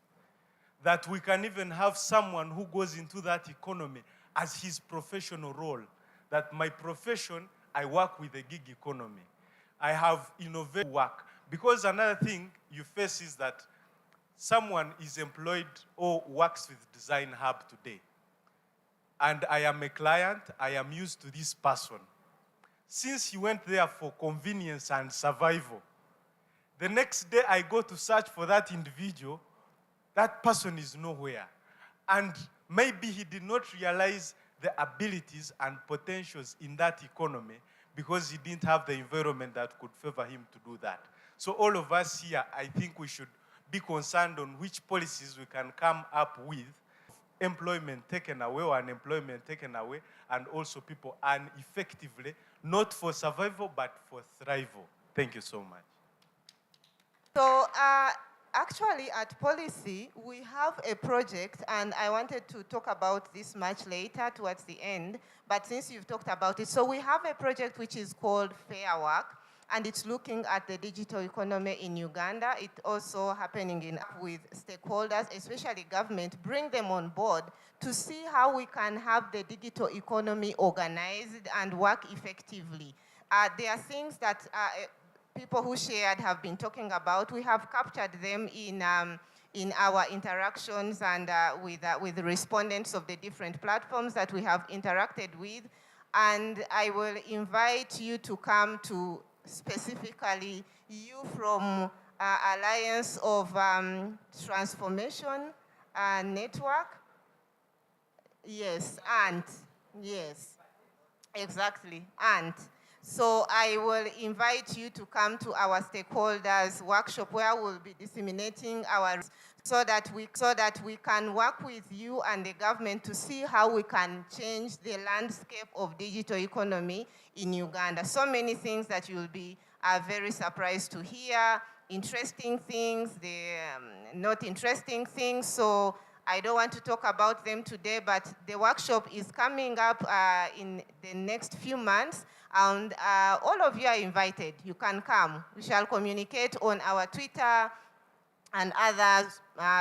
That we can even have someone who goes into that economy as his professional role. That my profession, I work with the gig economy. I have innovative work. Because another thing you face is that someone is employed or works with Design Hub today. And I am a client, I am used to this person. Since he went there for convenience and survival, the next day I go to search for that individual, that person is nowhere. And maybe he did not realize the abilities and potentials in that economy because he didn't have the environment that could favor him to do that. So all of us here, I think we should be concerned on which policies we can come up with. Employment taken away or unemployment taken away, and also people earn effectively, not for survival, but for thrival. Thank you so much. So actually at Policy, we have a project, and I wanted to talk about this much later towards the end, but since you've talked about it, so we have a project which is called Fair Work, and it's looking at the digital economy in Uganda. It's also happening with stakeholders, especially government, bring them on board to see how we can have the digital economy organized and work effectively. There are things that people who shared have been talking about. We have captured them in our interactions and with the respondents of the different platforms that we have interacted with. And I will invite you to come to specifically you from Alliance of Transformation Network. Yes, ANT. Yes, exactly, ANT. So I will invite you to come to our stakeholders workshop where we'll be disseminating our so that we can work with you and the government to see how we can change the landscape of digital economy in Uganda. So many things that you'll be very surprised to hear, interesting things, not interesting things. So I don't want to talk about them today, but the workshop is coming up in the next few months. And all of you are invited. You can come. We shall communicate on our Twitter and other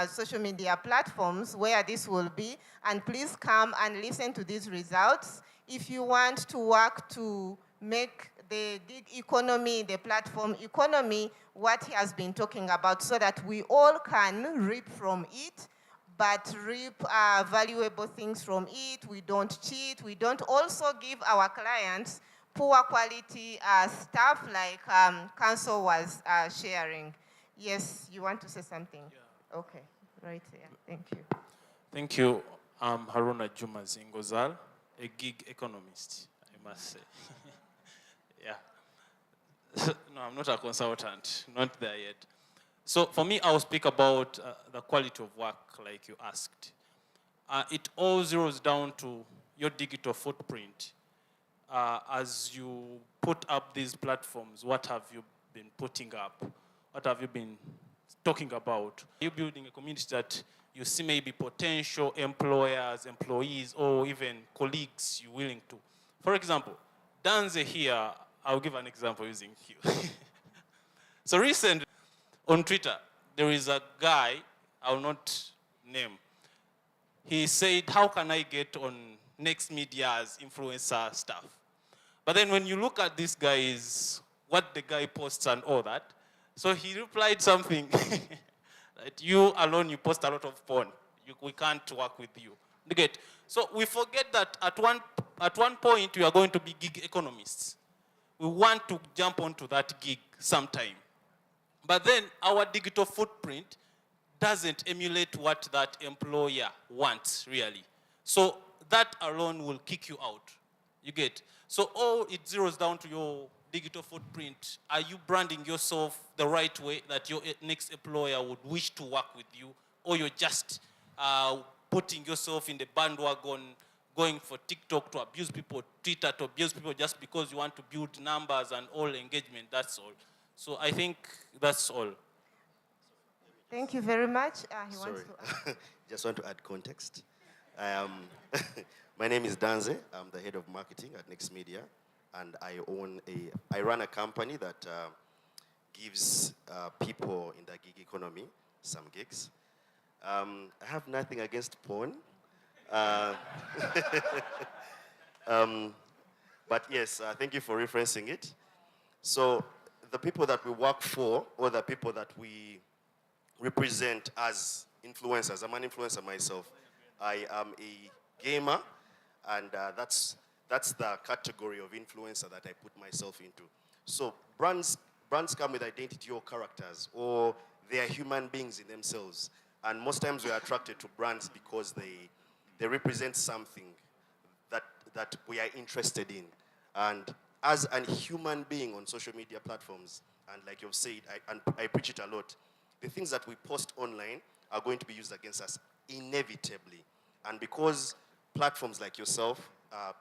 social media platforms where this will be. And please come and listen to these results. If you want to work to make the gig economy, the platform economy, what he has been talking about, so that we all can reap from it, but reap valuable things from it. We don't cheat. We don't also give our clients poor quality stuff like Council was sharing. Yes, you want to say something? Yeah. Okay, right here. Thank you. Thank you. I'm Haruna Juma Zingozal, a gig economist, I must say. Yeah. No, I'm not a consultant, not there yet. So for me, I'll speak about the quality of work like you asked. It all zeroes down to your digital footprint. As you put up these platforms, what have you been putting up? What have you been talking about? You're building a community that you see maybe potential employers, employees, or even colleagues you're willing to. For example, Danze here, I'll give an example using you. So recently, on Twitter, there is a guy, I will not name. He said, how can I get on Next Media's influencer stuff? But then when you look at this guy's, what the guy posts and all that, so he replied something, that you alone, you post a lot of porn. We can't work with you. You get? So we forget that at one point, we are going to be gig economists. We want to jump onto that gig sometime. But then our digital footprint doesn't emulate what that employer wants, really. So that alone will kick you out. You get? So all it zeroes down to your digital footprint. Are you branding yourself the right way that your next employer would wish to work with you? Or you're just putting yourself in the bandwagon, going for TikTok to abuse people, Twitter to abuse people just because you want to build numbers and all engagement, that's all. So I think that's all. Thank you very much. Sorry, just want to add context. My name is Danze. I'm the head of marketing at Next Media, and I run a company that gives people in the gig economy some gigs. I have nothing against porn. But yes, thank you for referencing it. So the people that we work for, or the people that we represent as influencers, I'm an influencer myself. I am a gamer, and that's the category of influencer that I put myself into. So brands come with identity or characters, or they are human beings in themselves. And most times we are attracted to brands because they represent something that we are interested in. And as a human being on social media platforms, and like you've said, I preach it a lot, the things that we post online are going to be used against us inevitably. And because platforms like yourself,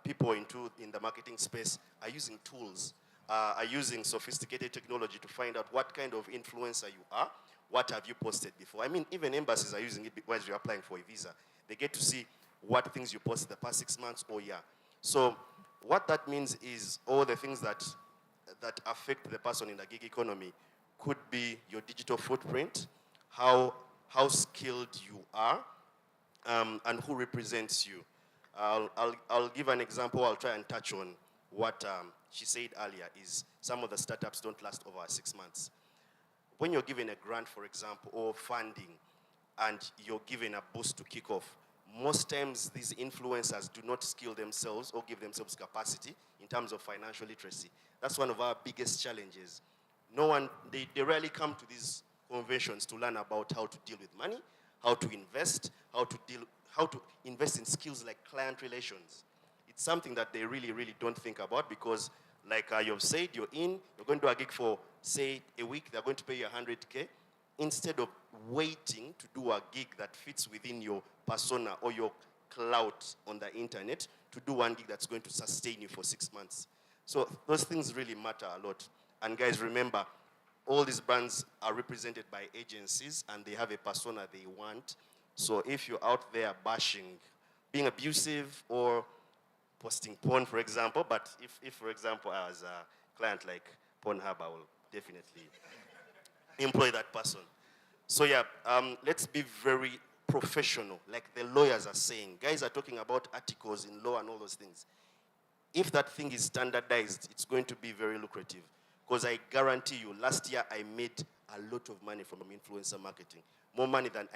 people in the marketing space are using tools, are using sophisticated technology to find out what kind of influencer you are, what have you posted before. I mean, even embassies are using it while you're applying for a visa. They get to see what things you posted the past 6 months or year. So what that means is all the things that that affect the person in the gig economy could be your digital footprint, how skilled you are, and who represents you. I'll give an example. I'll try and touch on what she said earlier, is some of the startups don't last over 6 months. When you're given a grant, for example, or funding, and you're given a boost to kick off, most times these influencers do not skill themselves or give themselves capacity in terms of financial literacy. That's one of our biggest challenges. They rarely come to these conventions to learn about how to deal with money, how to invest, how to invest in skills like client relations. It's something that they really, really don't think about, because like you've said, you're going to a gig for, say, a week, they're going to pay you 100K. Instead of waiting to do a gig that fits within your persona or your clout on the internet, to do one gig that's going to sustain you for 6 months. So those things really matter a lot. And guys, remember, all these brands are represented by agencies, and they have a persona they want. So if you're out there bashing, being abusive, or posting porn, for example, but if for example, as a client like Pornhub, I will definitely employ that person. So yeah, let's be very professional, like the lawyers are saying. Guys are talking about articles in law and all those things. If that thing is standardized, it's going to be very lucrative. Because I guarantee you, last year I made a lot of money from influencer marketing. More money than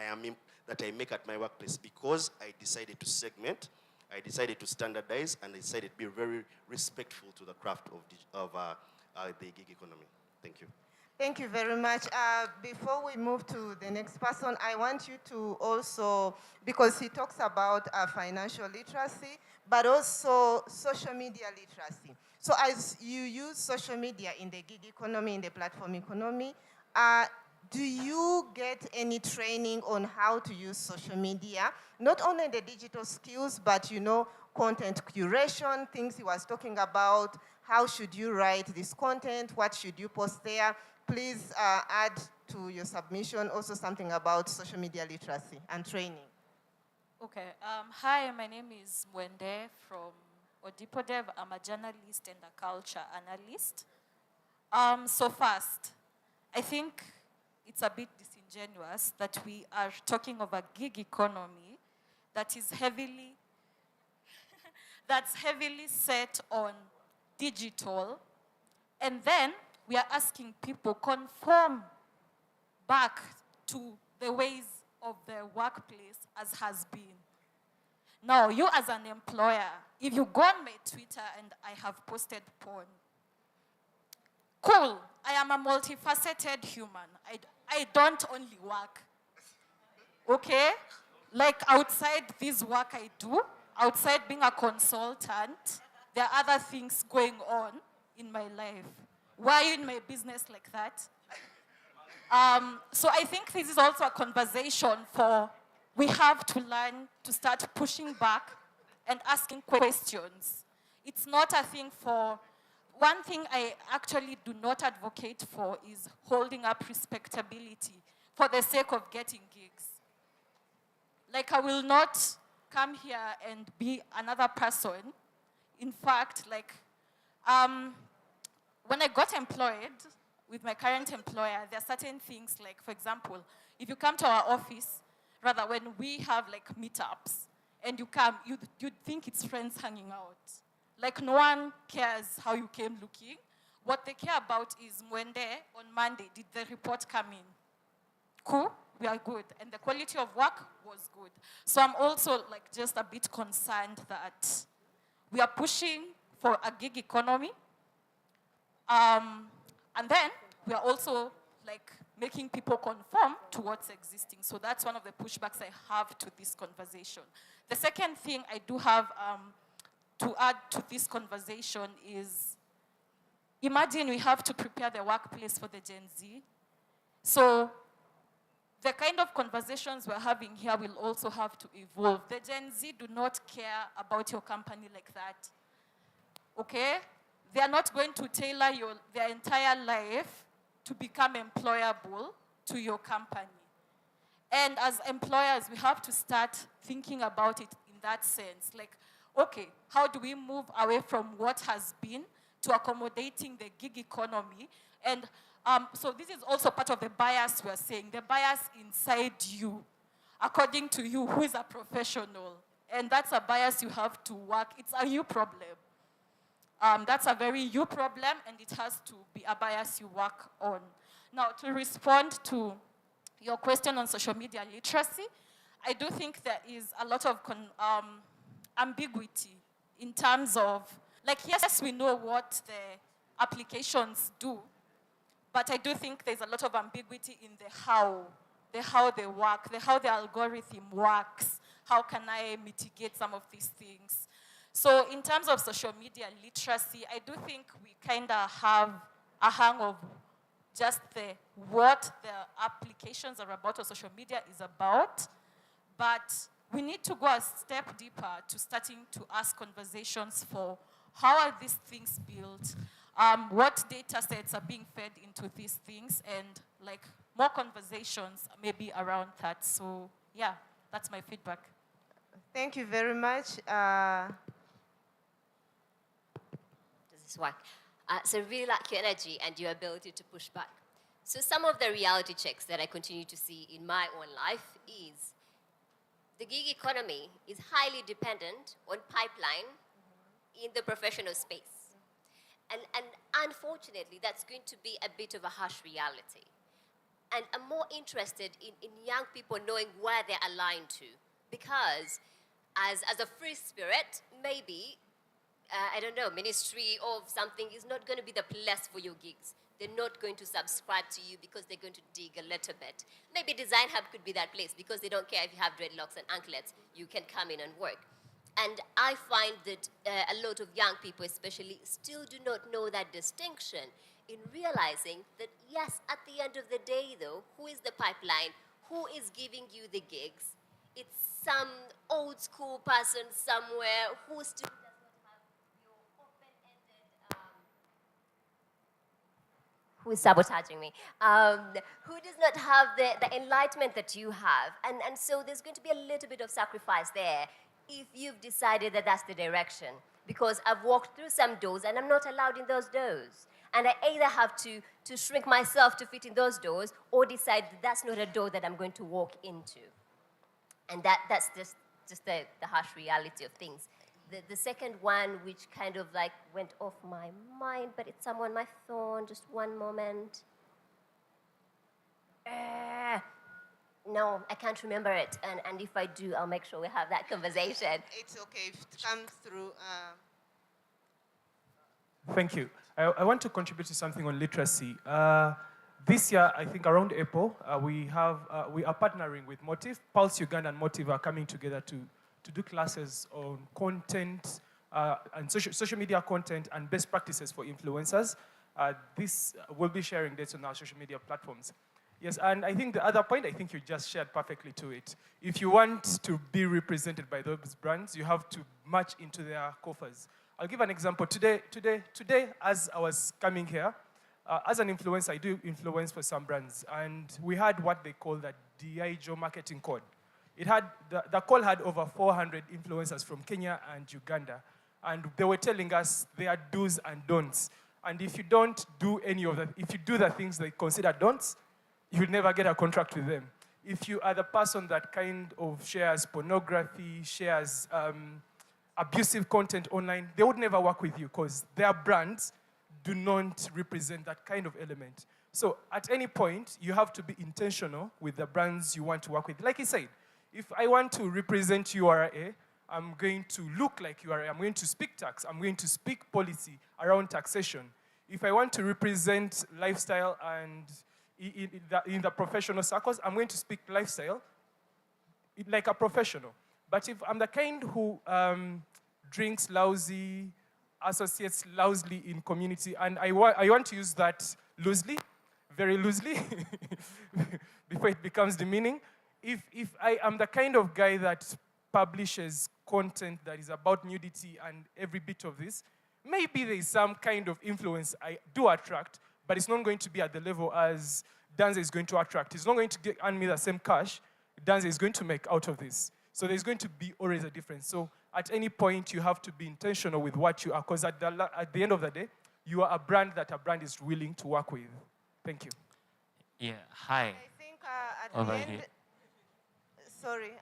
that I make at my workplace, because I decided to segment, I decided to standardize, and I decided to be very respectful to the craft of the gig economy. Thank you. Thank you very much. Before we move to the next person, I want you to also, because he talks about financial literacy, but also social media literacy. So as you use social media in the gig economy, in the platform economy, do you get any training on how to use social media? Not only the digital skills, but content curation, things he was talking about. How should you write this content? What should you post there? Please add to your submission also something about social media literacy and training. Okay. Hi, my name is Mwende from Odipodev. I'm a journalist and a culture analyst. So first, I think it's a bit disingenuous that we are talking of a gig economy that is heavily set on digital, and then we are asking people conform back to the ways of the workplace as has been. Now, you as an employer, if you go on my Twitter and I have posted porn, cool, I am a multifaceted human. I don't only work, okay? Like outside this work I do, outside being a consultant, there are other things going on in my life. Why are you in my business like that? So I think this is also a conversation we have to learn to start pushing back and asking questions. It's not a thing one thing I actually do not advocate for is holding up respectability for the sake of getting gigs. Like, I will not come here and be another person. In fact, when I got employed with my current employer, there are certain things like, for example, if you come to our office, rather when we have meetups, and you come, you'd think it's friends hanging out. Like, no one cares how you came looking. What they care about is, Mwende, on Monday, did the report come in? Cool, we are good. And the quality of work was good. So I'm also just a bit concerned that we are pushing for a gig economy. And then we are also making people conform to what's existing. So that's one of the pushbacks I have to this conversation. The second thing I do have to add to this conversation is, imagine we have to prepare the workplace for the Gen Z. So the kind of conversations we're having here will also have to evolve. The Gen Z do not care about your company like that, okay? They are not going to tailor their entire life to become employable to your company. And as employers, we have to start thinking about it in that sense. Okay, how do we move away from what has been to accommodating the gig economy. And so this is also part of the bias we're saying, the bias inside you, according to you, who is a professional. And that's a bias you have to work. It's a you problem. That's a very you problem, and it has to be a bias you work on. Now, to respond to your question on social media literacy, I do think there is a lot of ambiguity in terms of, like, yes, we know what the applications do, but I do think there's a lot of ambiguity in the how they work, how the algorithm works, how can I mitigate some of these things. So in terms of social media literacy, I do think we kind of have a hang of just what the applications are about or social media is about, but we need to go a step deeper to starting to ask conversations for how are these things built, what data sets are being fed into these things, and like more conversations maybe around that. So yeah, that's my feedback. Thank you very much. Does this work? So really like your energy and your ability to push back. So some of the reality checks that I continue to see in my own life is the gig economy is highly dependent on pipeline in the professional space. And unfortunately, that's going to be a bit of a harsh reality. And I'm more interested in young people knowing where they're aligned to. Because as a free spirit, maybe, I don't know, ministry of something is not going to be the place for your gigs. They're not going to subscribe to you because they're going to dig a little bit. Maybe Design Hub could be that place because they don't care if you have dreadlocks and anklets, you can come in and work. And I find that a lot of young people especially still do not know that distinction in realizing that yes, at the end of the day though, who is the pipeline? Who is giving you the gigs? It's some old school person somewhere who still does not have your open-ended, who is sabotaging me, who does not have the enlightenment that you have. And so there's going to be a little bit of sacrifice there if you've decided that that's the direction. Because I've walked through some doors and I'm not allowed in those doors. And I either have to shrink myself to fit in those doors or decide that that's not a door that I'm going to walk into. And that's just the harsh reality of things. The second one, which kind of like went off my mind, but it's somewhere on my phone, just one moment. No, I can't remember it. And if I do, I'll make sure we have that conversation. It's okay if it comes through. Thank you. I want to contribute to something on literacy. This year, I think around April, we are partnering with Motive. Pulse Uganda and Motive are coming together to do classes on content and social media content and best practices for influencers. This will be sharing dates on our social media platforms. Yes, and I think the other point, I think you just shared perfectly to it. If you want to be represented by those brands, you have to match into their coffers. I'll give an example. Today, as I was coming here, as an influencer, I do influence for some brands, and we had what they call the Diageo marketing code. It had, the call had over 400 influencers from Kenya and Uganda, and they were telling us their do's and don'ts. And if you don't do any of that, if you do the things they consider don'ts, you'll never get a contract with them. If you are the person that kind of shares pornography, shares abusive content online, they would never work with you because their brands do not represent that kind of element. So at any point, you have to be intentional with the brands you want to work with. Like he said, if I want to represent URA, I'm going to look like URA. I'm going to speak tax. I'm going to speak policy around taxation. If I want to represent lifestyle and in the professional circles, I'm going to speak lifestyle like a professional. But if I'm the kind who drinks lousy, associates loosely in community, and I want to use that loosely, very loosely, before it becomes demeaning. If I am the kind of guy that publishes content that is about nudity and every bit of this, maybe there is some kind of influence I do attract, but it's not going to be at the level as Danze is going to attract. It's not going to earn me the same cash Danze is going to make out of this. So there's going to be always a difference. So at any point, you have to be intentional with what you are, because at the end of the day, you are a brand that a brand is willing to work with. Thank you. Yeah, hi. I think at Over the end, here. sorry,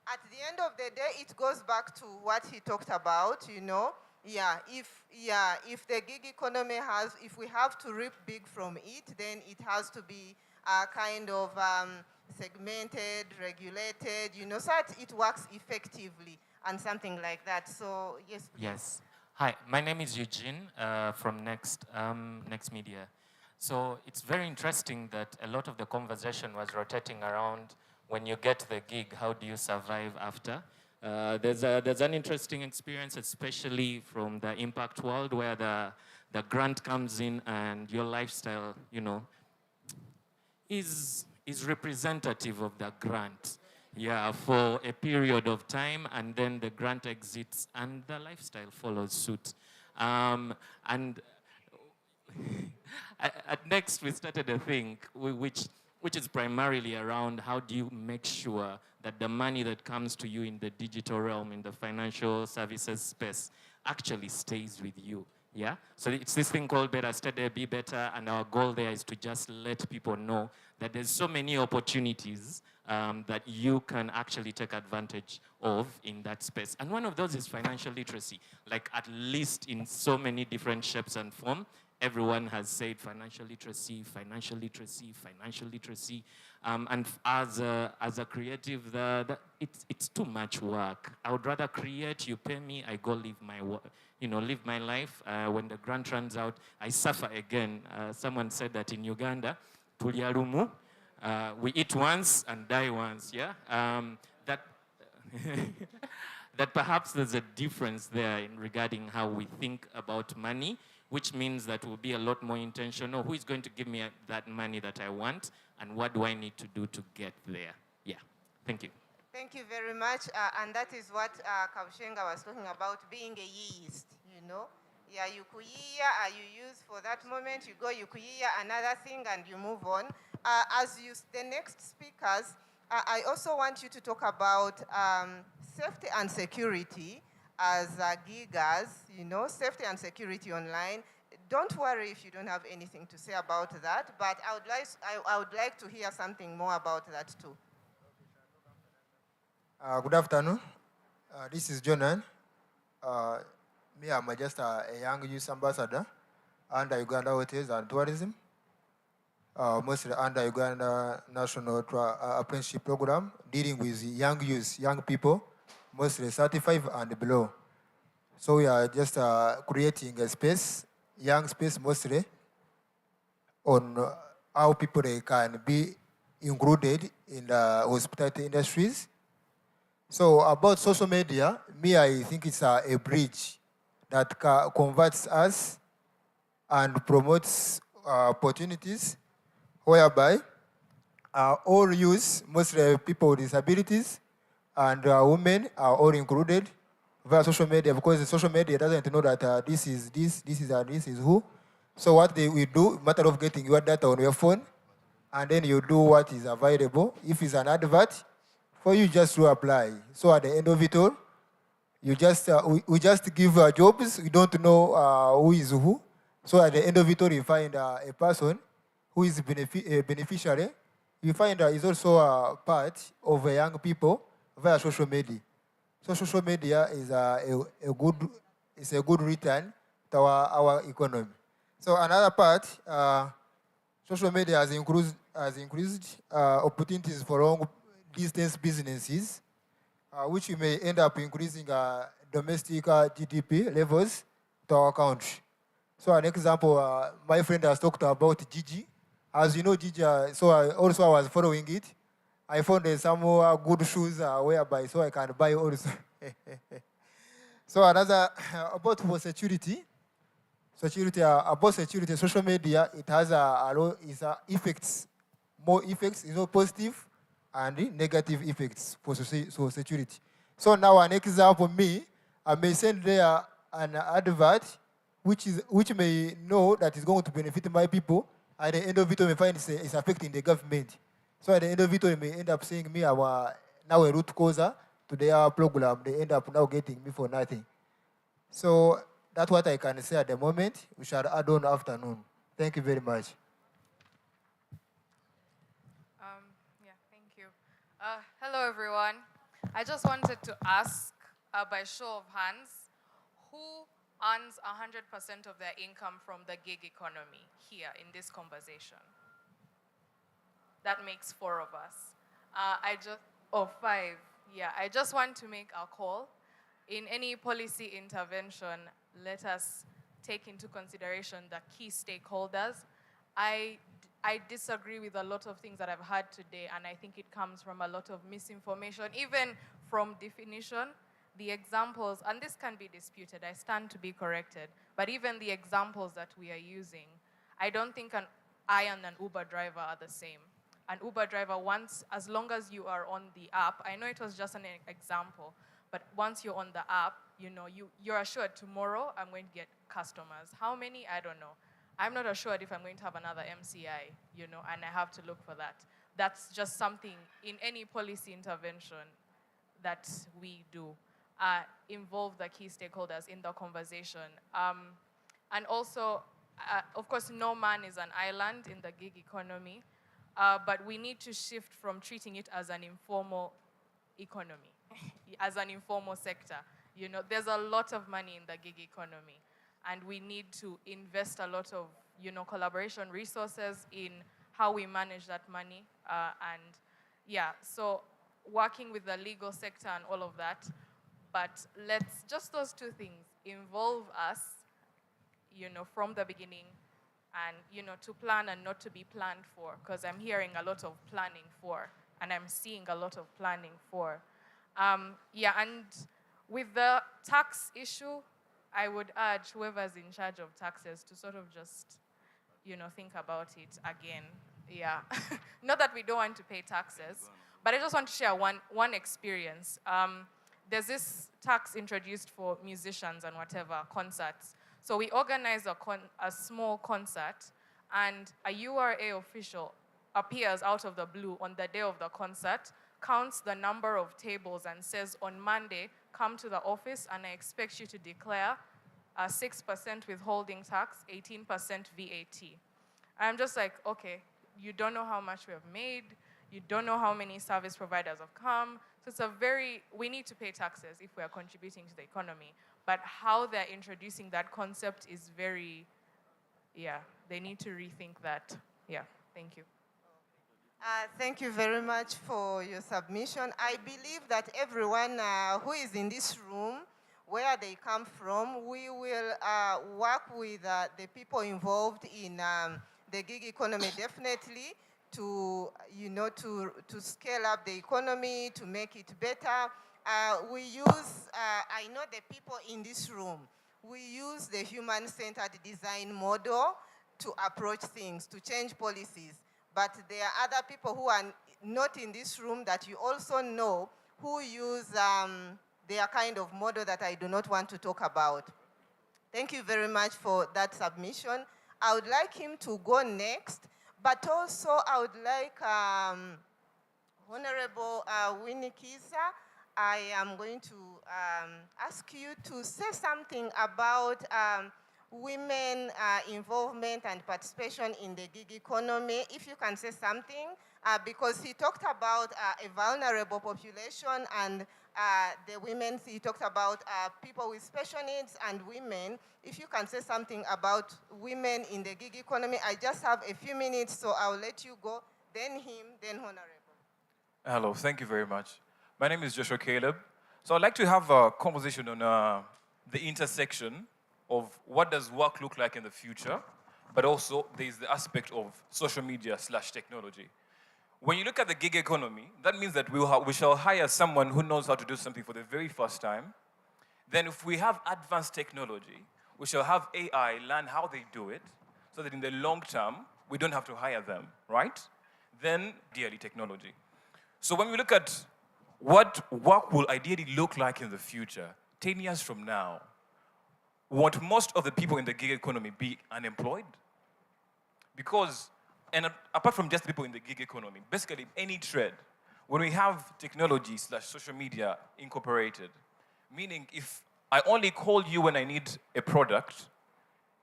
at the end of the day, it goes back to what he talked about, you know. If the gig economy if we have to reap big from it, then it has to be kind of segmented, regulated, you know, so that it works effectively and something like that. So, yes, please. Yes. Hi, my name is Eugene from Next Media. So it's very interesting that a lot of the conversation was rotating around when you get the gig, how do you survive after? There's an interesting experience, especially from the impact world, where the grant comes in and your lifestyle, you know, is representative of the grant. Yeah, for a period of time, and then the grant exits and the lifestyle follows suit. And at Next, we started a thing which is primarily around how do you make sure that the money that comes to you in the digital realm, in the financial services space, actually stays with you. Yeah? So it's this thing called Better Steady, Be Better, and our goal there is to just let people know that there's so many opportunities that you can actually take advantage of in that space. And one of those is financial literacy, like at least in so many different shapes and forms. Everyone has said financial literacy, financial literacy, financial literacy. And as a creative, it's too much work. I would rather create, you pay me, I go live my live my life. When the grant runs out, I suffer again. Someone said that in Uganda, tulya lumu, we eat once and die once, yeah? That perhaps there's a difference there in regarding how we think about money, which means that we'll be a lot more intentional. Who is going to give me that money that I want, and what do I need to do to get there? Yeah, thank you. Thank you very much. And that is what Kabushenga was talking about, being a yeast, you know. Yeah, you kuyia, you use for that moment, you go, you kuyia another thing, and you move on. As the next speakers, I also want you to talk about safety and security as giggers, you know, safety and security online. Don't worry if you don't have anything to say about that, but I would like to hear something more about that too. Good afternoon. This is Jonan. Me, I'm just a young youth ambassador under Uganda Hotels and Tourism, mostly under Uganda National Apprenticeship Program, dealing with young youth, young people, mostly 35 and below. So we are just creating a space, young space mostly, on how people can be included in the hospitality industries. So about social media, I think it's a bridge that converts us and promotes opportunities whereby all youth, mostly people with disabilities, and women are all included via social media, because the social media doesn't know that this is who. So what we do, matter of getting your data on your phone, and then you do what is available. If it's an advert, for you just to apply. So at the end of it all, you just we just give jobs. We don't know who is who. So at the end of it all, you find a person who is a beneficiary. You find is also a part of young people via social media. So social media is a good return to our economy. So another part, social media has increased opportunities for long distance businesses, which may end up increasing domestic GDP levels to our country. So an example, my friend has talked about Gigi. As you know, Gigi, so I was following it. I found some more good shoes whereby so I can buy also. So another, about for security, about security, social media, it has effects, more effects, positive and negative effects for security. So now an example, I may send there an advert which may know that is going to benefit my people. At the end of it, I may find it's affecting the government. So at the end of it, they may end up saying me now a root causer to their program. They end up now getting me for nothing. So That's what I can say at the moment. We shall add on afternoon. Thank you very much. Thank you. Hello, everyone. I just wanted to ask, by show of hands, who earns 100% of their income from the gig economy here in this conversation? That makes 4 of us. Five. Yeah, I just want to make a call. In any policy intervention, let us take into consideration the key stakeholders. I disagree with a lot of things that I've heard today, and I think it comes from a lot of misinformation, even from definition. The examples, and this can be disputed, I stand to be corrected, but even the examples that we are using, I don't think I and an Uber driver are the same. An Uber driver, as long as you are on the app, I know it was just an example, but once you're on the app, you're assured tomorrow I'm going to get customers. How many? I don't know. I'm not assured if I'm going to have another MCI, and I have to look for that. That's just something in any policy intervention that we do. Involve the key stakeholders in the conversation. And also, of course, no man is an island in the gig economy, but we need to shift from treating it as an informal economy, as an informal sector. There's a lot of money in the gig economy, and we need to invest a lot of, collaboration resources in how we manage that money. So working with the legal sector and all of that, but just those 2 things, involve us, from the beginning, and, to plan and not to be planned for, because I'm hearing a lot of planning for, and I'm seeing a lot of planning for. And with the tax issue, I would urge whoever's in charge of taxes to sort of just, think about it again. Yeah. Not that we don't want to pay taxes, but I just want to share one experience. There's this tax introduced for musicians and whatever, concerts. So we organize a small concert, and a URA official appears out of the blue on the day of the concert, counts the number of tables, and says, on Monday, come to the office, and I expect you to declare 6% withholding tax, 18% VAT. I'm just like, okay, you don't know how much we have made, you don't know how many service providers have come. So we need to pay taxes if we are contributing to the economy. But how they're introducing that concept is they need to rethink that. Yeah, thank you. Thank you very much for your submission. I believe that everyone who is in this room, where they come from, we will work with the people involved in the gig economy definitely to scale up the economy, to make it better. We use, I know the people in this room, we use the human-centered design model to approach things, to change policies. But there are other people who are not in this room that you also know who use their kind of model that I do not want to talk about. Thank you very much for that submission. I would like him to go next, but also I would like Honorable Winnie Kisa, I am going to ask you to say something about women involvement and participation in the gig economy. If you can say something, because he talked about a vulnerable population and the women, he talked about people with special needs and women. If you can say something about women in the gig economy, I just have a few minutes, so I'll let you go, then him, then Honorable. Hello, thank you very much. My name is Joshua Caleb. So I'd like to have a conversation on the intersection of what does work look like in the future, but also there's the aspect of social media / technology. When you look at the gig economy, that means that we shall hire someone who knows how to do something for the very first time. Then if we have advanced technology, we shall have AI learn how they do it, so that in the long term, we don't have to hire them, right? Then, ideally, technology. So when we look at what work will ideally look like in the future, 10 years from now, won't most of the people in the gig economy be unemployed? Because, and apart from just people in the gig economy, basically any trade, when we have technology / social media incorporated, meaning if I only call you when I need a product,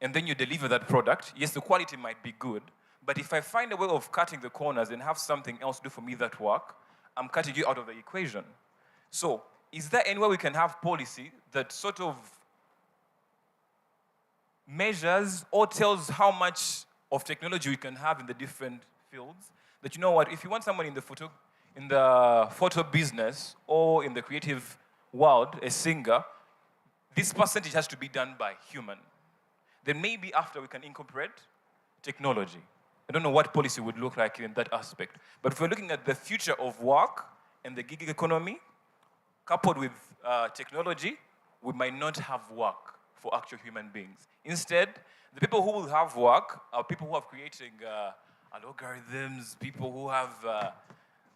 and then you deliver that product. Yes, the quality might be good, but if I find a way of cutting the corners and have something else do for me that work, I'm cutting you out of the equation. So, is there any way we can have policy that sort of measures or tells how much of technology we can have in the different fields? That, you know what, if you want someone in the photo business or in the creative world, a singer, this percentage has to be done by human. Then maybe after we can incorporate technology. I don't know what policy would look like in that aspect. But if we're looking at the future of work and the gig economy, coupled with technology, we might not have work for actual human beings. Instead, the people who will have work are people who are creating algorithms, people who have,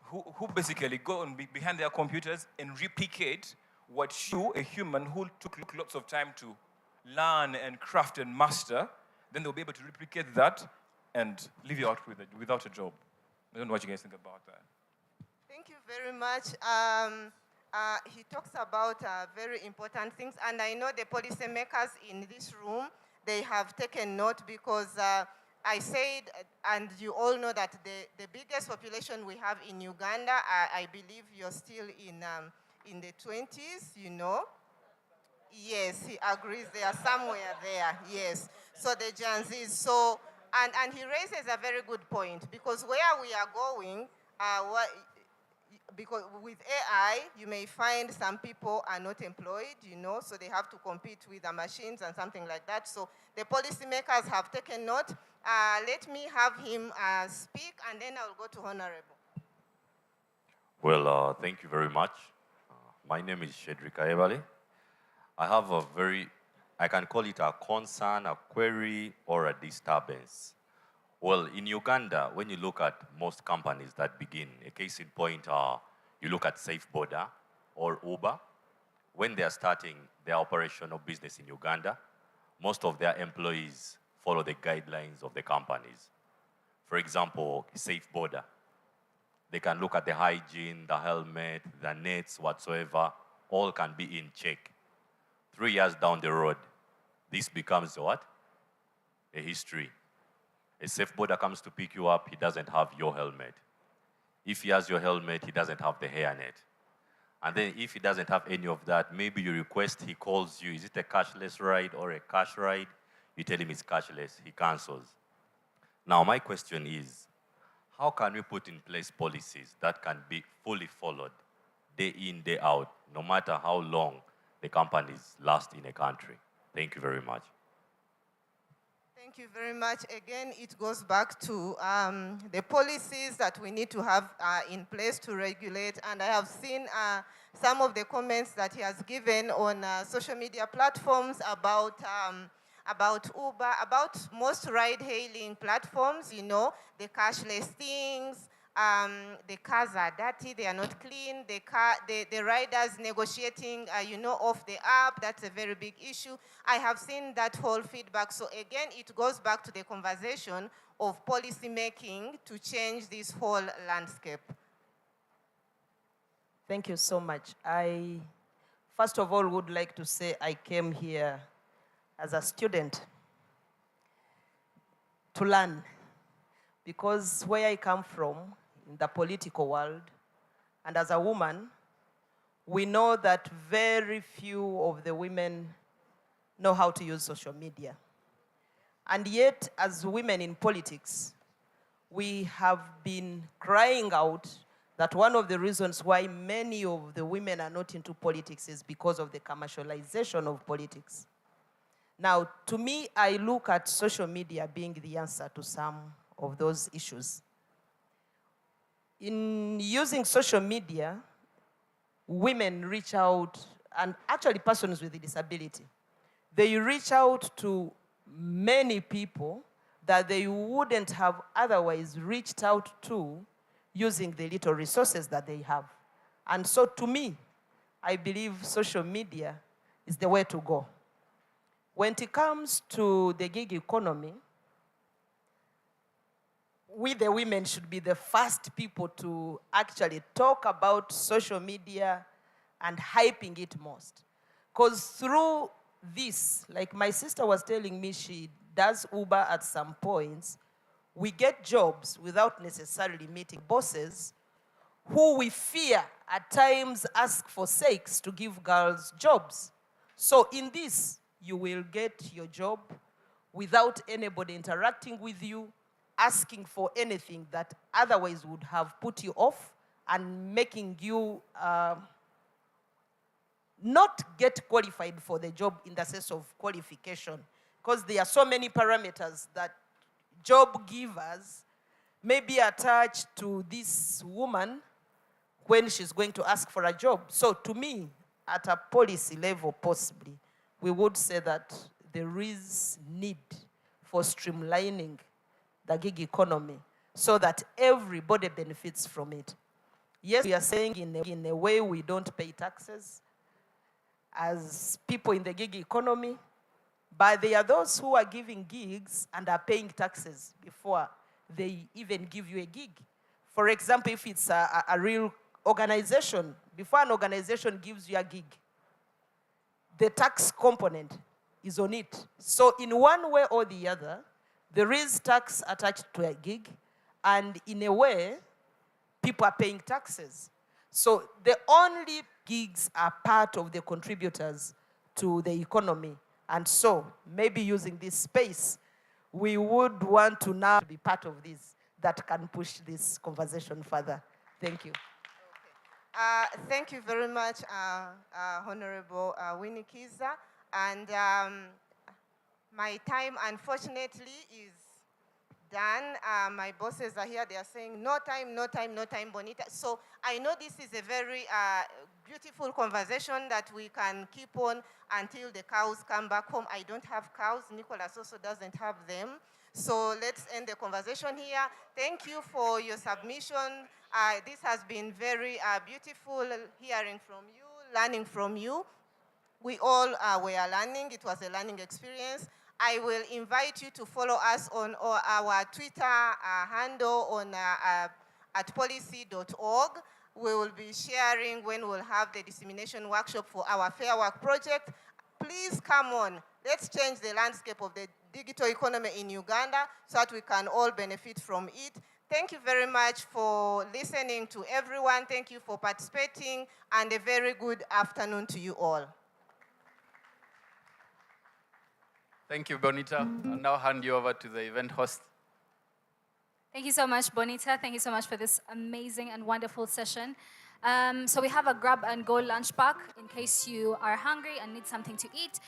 who basically go and behind their computers and replicate what you, a human who took lots of time to learn and craft and master, then they'll be able to replicate that and leave you out with it, without a job. I don't know what you guys think about that. Thank you very much. He talks about very important things, and I know the policymakers in this room, they have taken note because I said, and you all know that the biggest population we have in Uganda, I believe you're still in the 20s, you know? Yes, he agrees. They are somewhere there, yes. So the Gen Zs. So, and he raises a very good point because where we are going, because with AI, you may find some people are not employed, you know, so they have to compete with the machines and something like that. So the policymakers have taken note. Let me have him speak, and then I'll go to Honorable. Well, thank you very much. My name is Shedrick Aebale. I have a I can call it a concern, a query, or a disturbance. Well, in Uganda, when you look at most companies that begin, a case in point, you look at SafeBoda or Uber. When they are starting their operational business in Uganda, most of their employees follow the guidelines of the companies. For example, SafeBoda. They can look at the hygiene, the helmet, the nets, whatsoever, all can be in check. 3 years down the road, this becomes what? A history. A SafeBoda comes to pick you up, he doesn't have your helmet. If he has your helmet, he doesn't have the hairnet. And then if he doesn't have any of that, maybe you request, he calls you, is it a cashless ride or a cash ride? You tell him it's cashless, he cancels. Now my question is, how can we put in place policies that can be fully followed, day in, day out, no matter how long the companies last in a country? Thank you very much. Thank you very much. Again, it goes back to the policies that we need to have in place to regulate. And I have seen some of the comments that he has given on social media platforms about Uber, about most ride-hailing platforms, you know, the cashless things. The cars are dirty, they are not clean. The riders negotiating, you know, off the app, that's a very big issue. I have seen that whole feedback. So again, it goes back to the conversation of policy making to change this whole landscape. Thank you so much. I, first of all, would like to say I came here as a student to learn, because where I come from, in the political world, and as a woman, we know that very few of the women know how to use social media. And yet, as women in politics, we have been crying out that one of the reasons why many of the women are not into politics is because of the commercialization of politics. Now, to me, I look at social media being the answer to some of those issues. In using social media, women reach out, and actually persons with a disability, they reach out to many people that they wouldn't have otherwise reached out to using the little resources that they have. And so to me, I believe social media is the way to go. When it comes to the gig economy, we the women should be the first people to actually talk about social media and hyping it most. Because through this, like my sister was telling me, she does Uber at some points, we get jobs without necessarily meeting bosses who we fear at times ask for sakes to give girls jobs. So in this, you will get your job without anybody interacting with you, asking for anything that otherwise would have put you off and making you not get qualified for the job in the sense of qualification. Because there are so many parameters that job givers may be attached to this woman when she's going to ask for a job. So to me, at a policy level possibly, we would say that there is need for streamlining the gig economy so that everybody benefits from it. Yes, we are saying in a way we don't pay taxes as people in the gig economy, but there are those who are giving gigs and are paying taxes before they even give you a gig. For example, if it's a real organization, before an organization gives you a gig, the tax component is on it. So in one way or the other, there is tax attached to a gig, and in a way, people are paying taxes. So the only gigs are part of the contributors to the economy. And so maybe using this space, we would want to now be part of this that can push this conversation further. Thank you. Thank you very much, Honorable Winnie Kiza. And my time, unfortunately, is done. My bosses are here. They are saying, no time, no time, no time, Bonita. So I know this is a very beautiful conversation that we can keep on until the cows come back home. I don't have cows. Nicholas also doesn't have them. So let's end the conversation here. Thank you for your submission. This has been very beautiful hearing from you, learning from you. We all were learning. It was a learning experience. I will invite you to follow us on our Twitter handle on at policy.org. We will be sharing when we'll have the dissemination workshop for our Fair Work project. Please come on. Let's change the landscape of the digital economy in Uganda so that we can all benefit from it. Thank you very much for listening to everyone. Thank you for participating, and a very good afternoon to you all. Thank you, Bonita. I'll now hand you over to the event host. Thank you so much, Bonita. Thank you so much for this amazing and wonderful session. So we have a grab-and-go lunch pack in case you are hungry and need something to eat.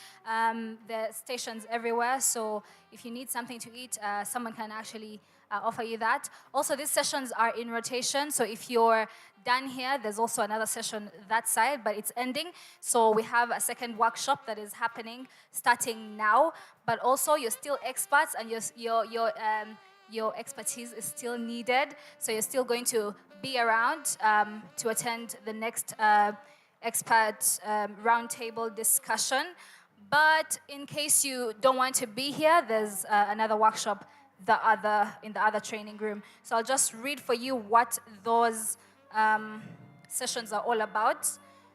There are stations everywhere, so if you need something to eat, someone can actually offer you that. Also, these sessions are in rotation, so if you're done here, there's also another session that side, but it's ending. So we have a second workshop that is happening starting now, but also you're still experts and your expertise is still needed, so you're still going to be around to attend the next expert roundtable discussion. But in case you don't want to be here, there's another workshop in the other training room. So I'll just read for you what those sessions are all about.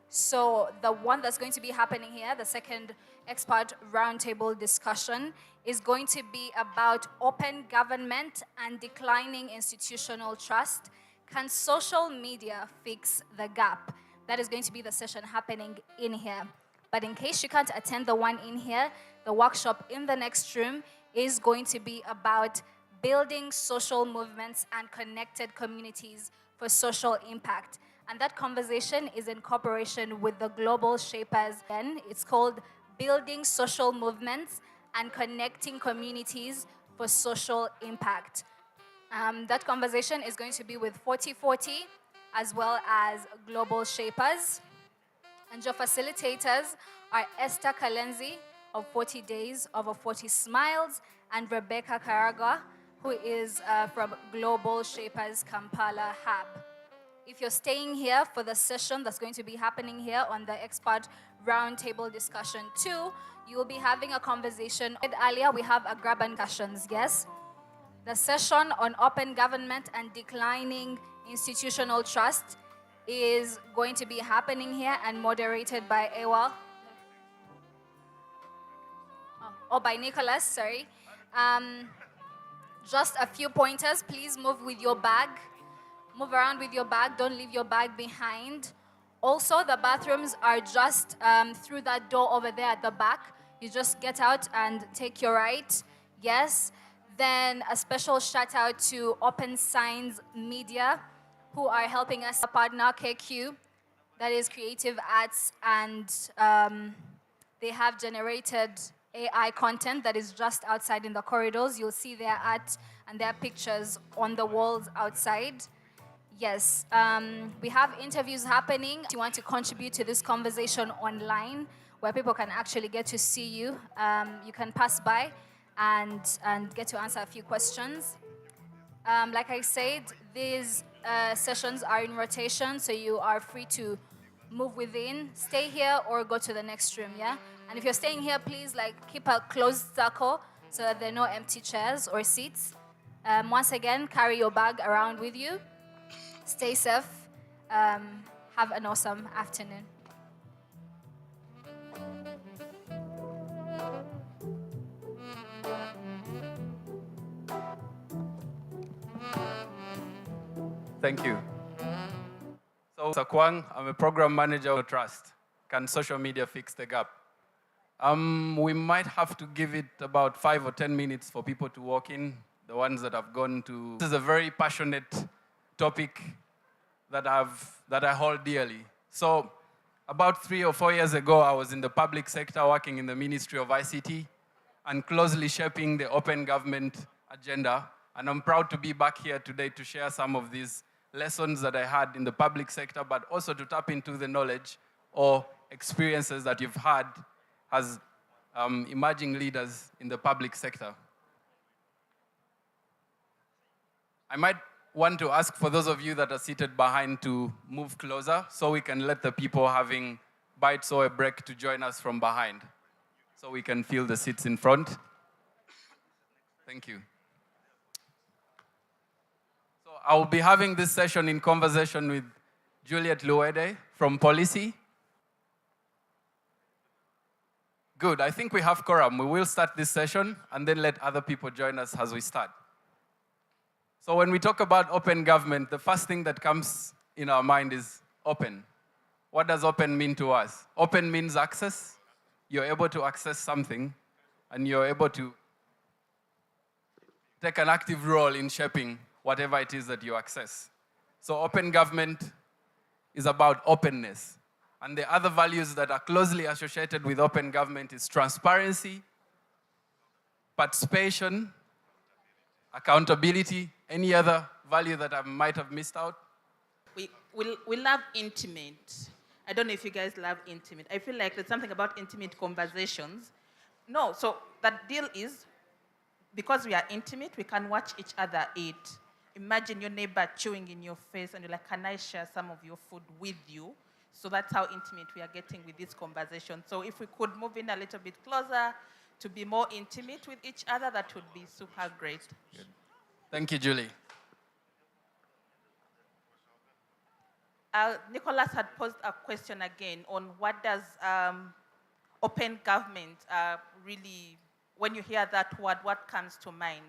So the one that's going to be happening here, the second expert roundtable discussion, is going to be about open government and declining institutional trust. Can social media fix the gap? That is going to be the session happening in here. But in case you can't attend the one in here, the workshop in the next room is going to be about building social movements and connected communities for social impact. And that conversation is in cooperation with the Global Shapers. And it's called Building Social Movements and Connecting Communities for Social Impact. That conversation is going to be with 4040 as well as Global Shapers. And your facilitators are Esther Kalenzi of 40 Days Over 40 Smiles and Rebecca Karaga, who is from Global Shapers Kampala Hub. If you're staying here for the session that's going to be happening here on the expert roundtable discussion 2, you will be having a conversation. Earlier, we have a grab and discussions, yes? The session on open government and declining institutional trust is going to be happening here and moderated by Ewa. or by Nicholas, sorry. Just a few pointers. Please move with your bag. Move around with your bag. Don't leave your bag behind. Also, the bathrooms are just through that door over there at the back. You just get out and take your right. Yes. Then a special shout out to Open Signs Media, who are helping us partner KQ, that is Creative Arts, and they have generated AI content that is just outside in the corridors. You'll see their art and their pictures on the walls outside. Yes, we have interviews happening. If you want to contribute to this conversation online, where people can actually get to see you, you can pass by and get to answer a few questions. Like I said, these sessions are in rotation, so you are free to move within, stay here, or go to the next room, yeah? And if you're staying here, please keep a closed circle so that there are no empty chairs or seats. Once again, carry your bag around with you. Stay safe. Have an awesome afternoon. Thank you. So, Sakwang, I'm a program manager of Trust. Can social media fix the gap? We might have to give it about 5 or 10 minutes for people to walk in, the ones that have gone to. This is a very passionate topic that I hold dearly. So, about 3 or 4 years ago, I was in the public sector working in the Ministry of ICT and closely shaping the open government agenda. And I'm proud to be back here today to share some of these lessons that I had in the public sector, but also to tap into the knowledge or experiences that you've had as emerging leaders in the public sector. I might want to ask for those of you that are seated behind to move closer so we can let the people having bites or a break to join us from behind so we can fill the seats in front. Thank you. I'll be having this session in conversation with Juliet Luede from Policy. Good, I think we have quorum. We will start this session and then let other people join us as we start. So when we talk about open government, the first thing that comes in our mind is open. What does open mean to us? Open means access. You're able to access something and you're able to take an active role in shaping whatever it is that you access. So open government is about openness. And the other values that are closely associated with open government is transparency, participation, accountability. Any other value that I might have missed out? We love intimate. I don't know if you guys love intimate. I feel like there's something about intimate conversations. No, so that deal is, because we are intimate, we can watch each other eat. Imagine your neighbor chewing in your face and you're like, can I share some of your food with you? So that's how intimate we are getting with this conversation. So if we could move in a little bit closer to be more intimate with each other, that would be super great. Good. Thank you, Julie. Nicholas had posed a question again on what does open government really, when you hear that word, what comes to mind?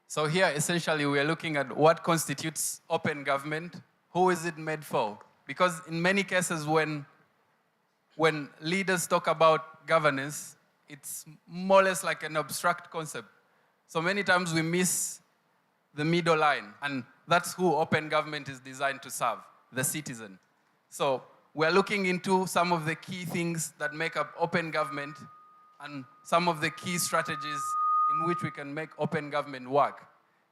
So here, essentially, we are looking at what constitutes open government, who is it made for? Because in many cases, when leaders talk about governance, it's more or less like an abstract concept. So many times we miss the middle line, and that's who open government is designed to serve, the citizen. So we're looking into some of the key things that make up open government and some of the key strategies in which we can make open government work.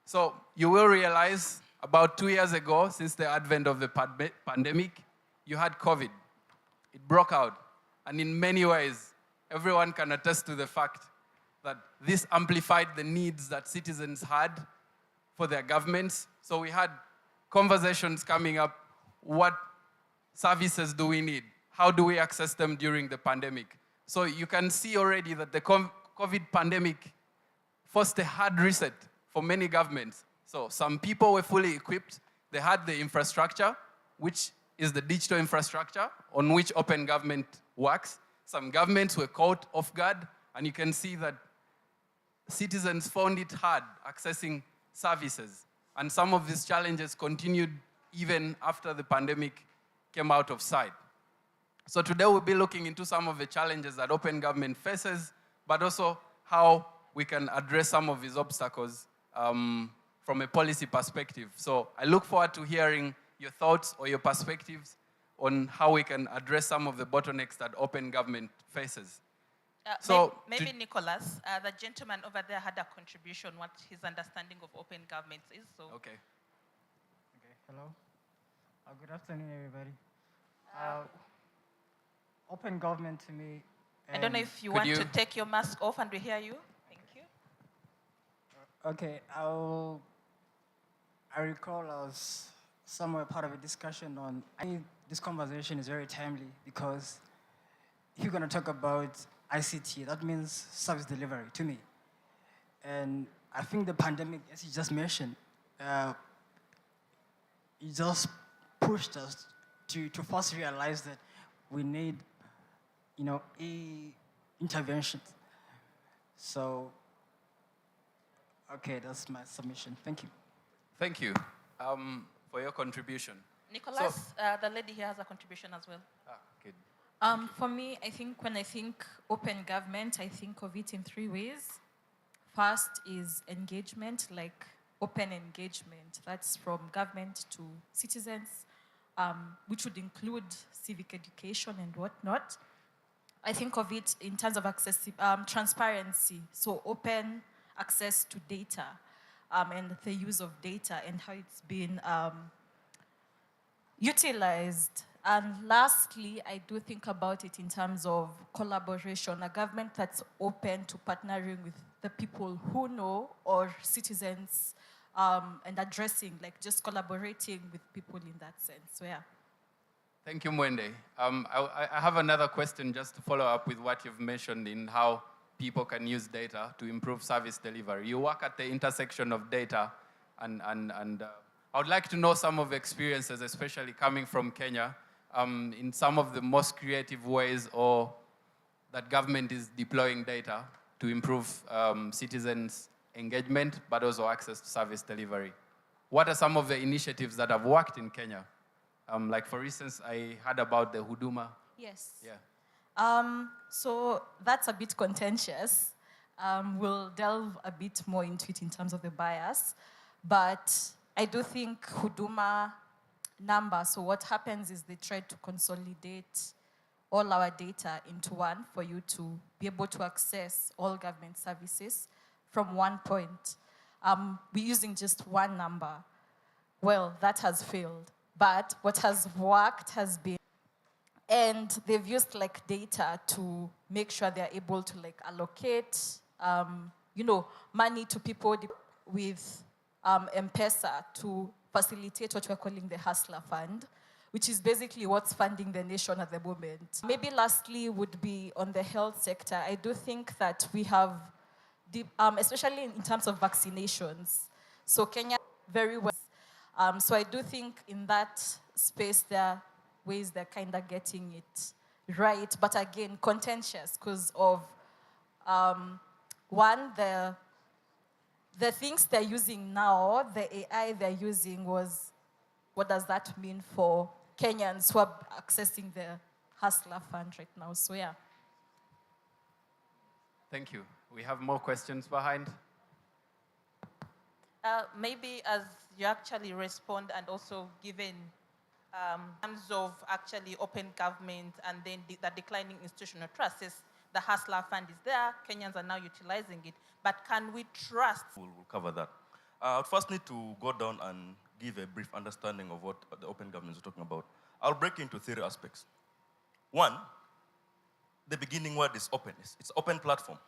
So you will realize about 2 years ago, since the advent of the pandemic, you had COVID. It broke out. And in many ways, everyone can attest to the fact that this amplified the needs that citizens had for their governments. So we had conversations coming up. What services do we need? How do we access them during the pandemic? So you can see already that the COVID pandemic forced a hard reset for many governments. So some people were fully equipped. They had the infrastructure, which is the digital infrastructure on which open government works. Some governments were caught off guard And you can see that citizens found it hard accessing services. And some of these challenges continued even after the pandemic came out of sight. So today we'll be looking into some of the challenges that open government faces, but also how we can address some of these obstacles from a policy perspective. So I look forward to hearing your thoughts or your perspectives on how we can address some of the bottlenecks that open government faces. Maybe Nicholas, the gentleman over there had a contribution, what his understanding of open governments is. So. Okay. Hello. Good afternoon, everybody. Open government to me. I don't know if you want to take your mask off and we hear you. Thank you. Okay, I recall I was somewhere part of a discussion on, I think this conversation is very timely because if you're going to talk about ICT, that means service delivery to me. And I think the pandemic, as you just mentioned, it just pushed us to first realize that we need, interventions. So, okay, that's my submission. Thank you. Thank you for your contribution. Nicholas, the lady here has a contribution as well. Good. For me, I think when I think open government, I think of it in 3 ways. First is engagement, like open engagement. That's from government to citizens, which would include civic education and whatnot. I think of it in terms of transparency, so open access to data and the use of data and how it's been utilized. And lastly, I do think about it in terms of collaboration, a government that's open to partnering with the people who know or citizens and addressing, like just collaborating with people in that sense. So yeah. Thank you, Mwende. I have another question just to follow up with what you've mentioned in how people can use data to improve service delivery. You work at the intersection of data, and I would like to know some of the experiences, especially coming from Kenya, in some of the most creative ways or that government is deploying data to improve citizens' engagement, but also access to service delivery. What are some of the initiatives that have worked in Kenya? Like, for instance, I heard about the Huduma. Yes. Yeah. So that's a bit contentious. We'll delve a bit more into it in terms of the bias. But I do think Huduma number, so what happens is they try to consolidate all our data into one for you to be able to access all government services from one point. We're using just one number. Well, that has failed. But what has worked has been, and they've used like data to make sure they're able to like allocate, money to people with M-Pesa to facilitate what we're calling the Hustler Fund, which is basically what's funding the nation at the moment. Maybe lastly would be on the health sector. I do think that we have, especially in terms of vaccinations, so Kenya very well. So I do think in that space there are ways they're kind of getting it right, but again, contentious because of, one, the things they're using now, the AI they're using was, what does that mean for Kenyans who are accessing the Hustler Fund right now? So yeah. Thank you. We have more questions behind. Maybe as you actually respond and also given terms of actually open government and then the declining institutional trust, is the Hustler Fund is there, Kenyans are now utilizing it, but can we trust? We'll cover that. I first need to go down and give a brief understanding of what the open government is talking about. I'll break into 3 aspects. One, the beginning word is openness. It's open platform.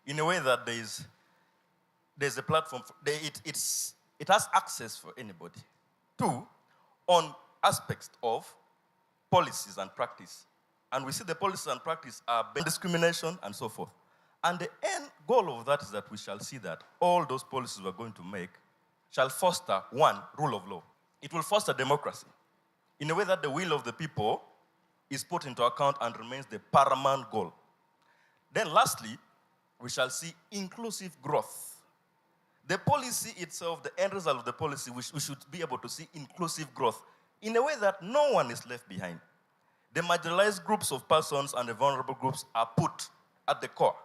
In a way that there's a platform, it has access for anybody. 2, on aspects of policies and practice. And we see the policies and practice are discrimination and so forth. And the end goal of that is that we shall see that all those policies we're going to make shall foster, 1, rule of law. It will foster democracy in a way that the will of the people is put into account and remains the paramount goal. Then lastly, we shall see inclusive growth. The policy itself, the end result of the policy, we should be able to see inclusive growth in a way that no one is left behind. The marginalized groups of persons and the vulnerable groups are put at the core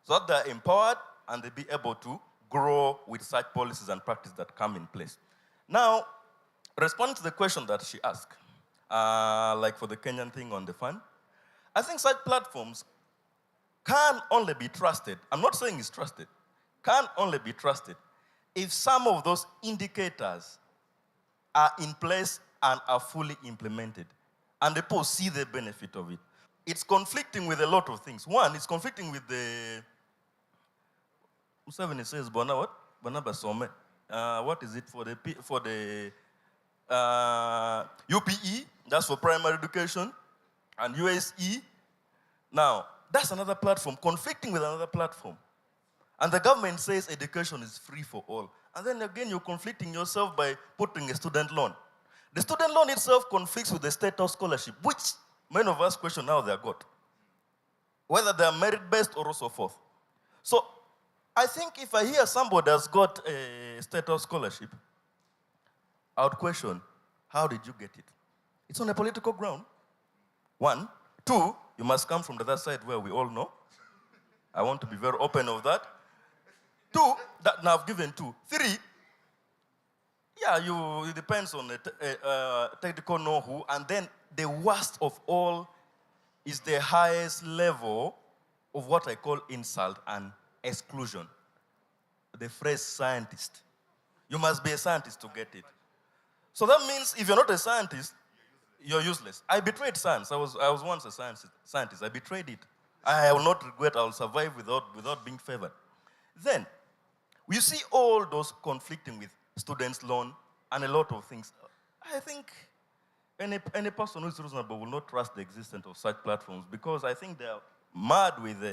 so that they're empowered and they be able to grow with such policies and practices that come in place. Now, responding to the question that she asked, like for the Kenyan thing on the fund, I think such platforms can only be trusted. I'm not saying it's trusted. Can only be trusted if some of those indicators are in place and are fully implemented, and the people see the benefit of it. It's conflicting with a lot of things. One, it's conflicting with the, Museveni says, Bona what? Bona Basome. What is it for the UPE, that's for primary education, and USE. Now, that's another platform, conflicting with another platform. And the government says education is free for all. And then again, you're conflicting yourself by putting a student loan. The student loan itself conflicts with the state of scholarship, which many of us question how they got, whether they are merit-based or so forth. So I think if I hear somebody has got a state of scholarship, I would question, how did you get it? It's on a political ground. One. Two, you must come from the other side where we all know. I want to be very open of that. Two, now I've given two. Three, yeah, it depends on the technical know-how. And then the worst of all is the highest level of what I call insult and exclusion. The phrase scientist. You must be a scientist to get it. So that means if you're not a scientist, you're useless. I betrayed science. I was once a scientist. I betrayed it. I will not regret. I will survive without being favored. Then, you see all those conflicting with students' loan and a lot of things. I think any person who is reasonable will not trust the existence of such platforms because I think they are mad with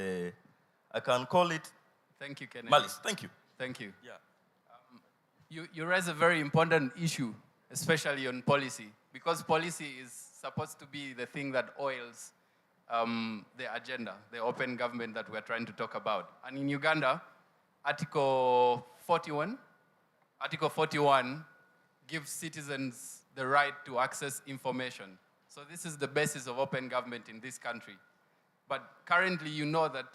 I can call it Thank you, Kennedy. malice. Thank you. Thank you. Yeah. You raise a very important issue, especially on policy, because policy is supposed to be the thing that oils the agenda, the open government that we're trying to talk about. And in Uganda, Article 41 gives citizens the right to access information. So this is the basis of open government in this country. But currently, you know that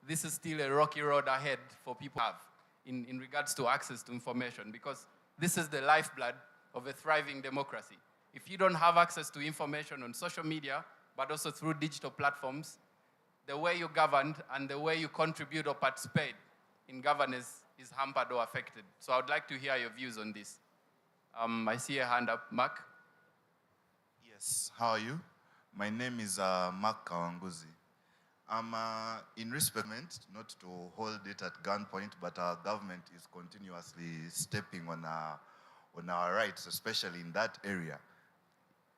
this is still a rocky road ahead for people to have in regards to access to information, because this is the lifeblood of a thriving democracy. If you don't have access to information on social media, but also through digital platforms, the way you govern and the way you contribute or participate in governance is hampered or affected. So I would like to hear your views on this. I see a hand up. Mark? Yes, how are you? My name is Mark Kawanguzi. I'm in respect, not to hold it at gunpoint, but our government is continuously stepping on our rights, especially in that area,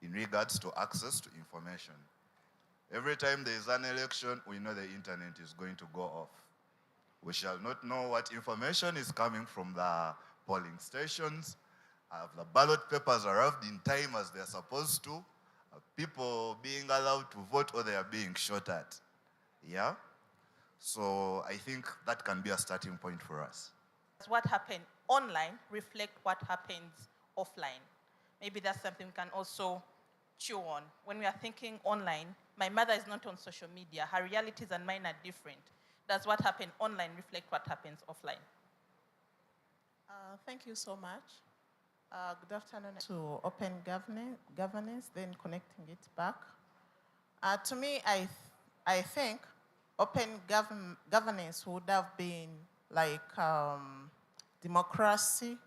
in regards to access to information. Every time there is an election, we know the internet is going to go off. We shall not know what information is coming from the polling stations. The ballot papers arrived in time as they're supposed to. People being allowed to vote or they are being shot at. Yeah? So I think that can be a starting point for us. What happened online reflect what happens offline. Maybe that's something we can also chew on. When we are thinking online, my mother is not on social media. Her realities and mine are different. Does what happened online reflect what happens offline? Thank you so much. Good afternoon to open governance, then connecting it back. To me, I think open governance would have been like democracy.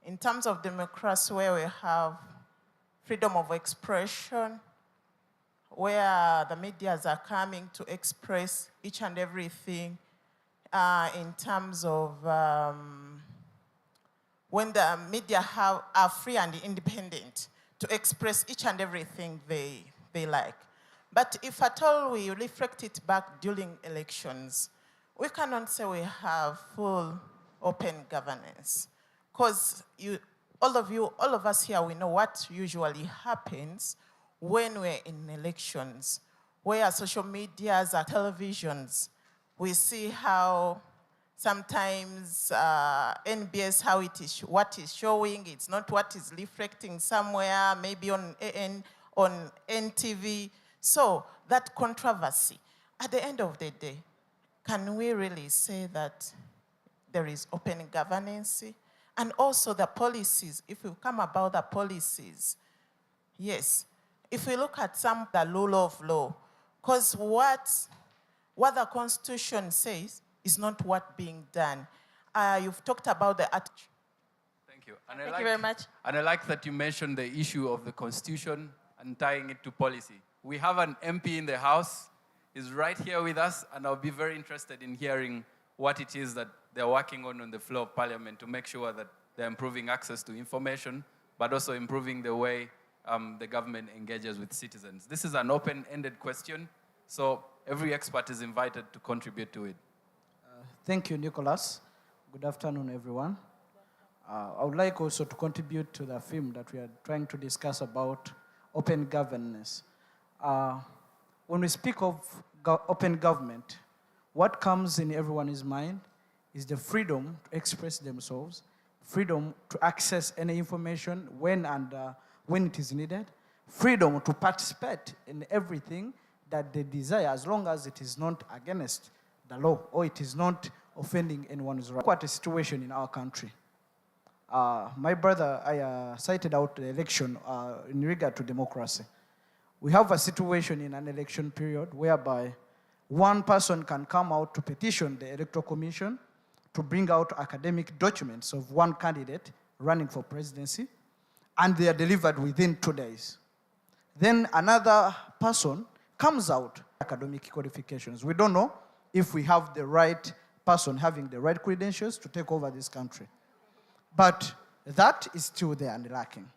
In terms of democracy, where we have freedom of expression, where the medias are coming to express each and everything in terms of when the media are free and independent to express each and everything they like. But if at all we reflect it back during elections, we cannot say we have full open governance. Because all of us here, we know what usually happens when we're in elections, where social medias, televisions, We see how sometimes NBS, how it is, what is showing, it's not what is reflecting somewhere, maybe on NTV. So that controversy, at the end of the day, can we really say that there is open governance? And also the policies, if we come about the policies, yes, if we look at the rule of law, because what the Constitution says is not what being done. You've talked about the attitude. Thank you. Thank you very much. And I like that you mentioned the issue of the Constitution and tying it to policy. We have an MP in the House. He's right here with us, and I'll be very interested in hearing what it is that they're working on the floor of Parliament to make sure that they're improving access to information, but also improving the way the government engages with citizens. This is an open-ended question, so every expert is invited to contribute to it. Thank you, Nicholas. Good afternoon, everyone. I would like also to contribute to the theme that we are trying to discuss about open governance. When we speak of open government, what comes in everyone's mind is the freedom to express themselves, freedom to access any information when it is needed, freedom to participate in everything that they desire, as long as it is not against the law or it is not offending anyone's right. What a situation in our country. My brother, I cited out the election in regard to democracy. We have a situation in an election period whereby one person can come out to petition the Electoral Commission to bring out academic documents of one candidate running for presidency, and they are delivered within 2 days. Then another person comes out academic qualifications. We don't know if we have the right person having the right credentials to take over this country. But that is still there and lacking.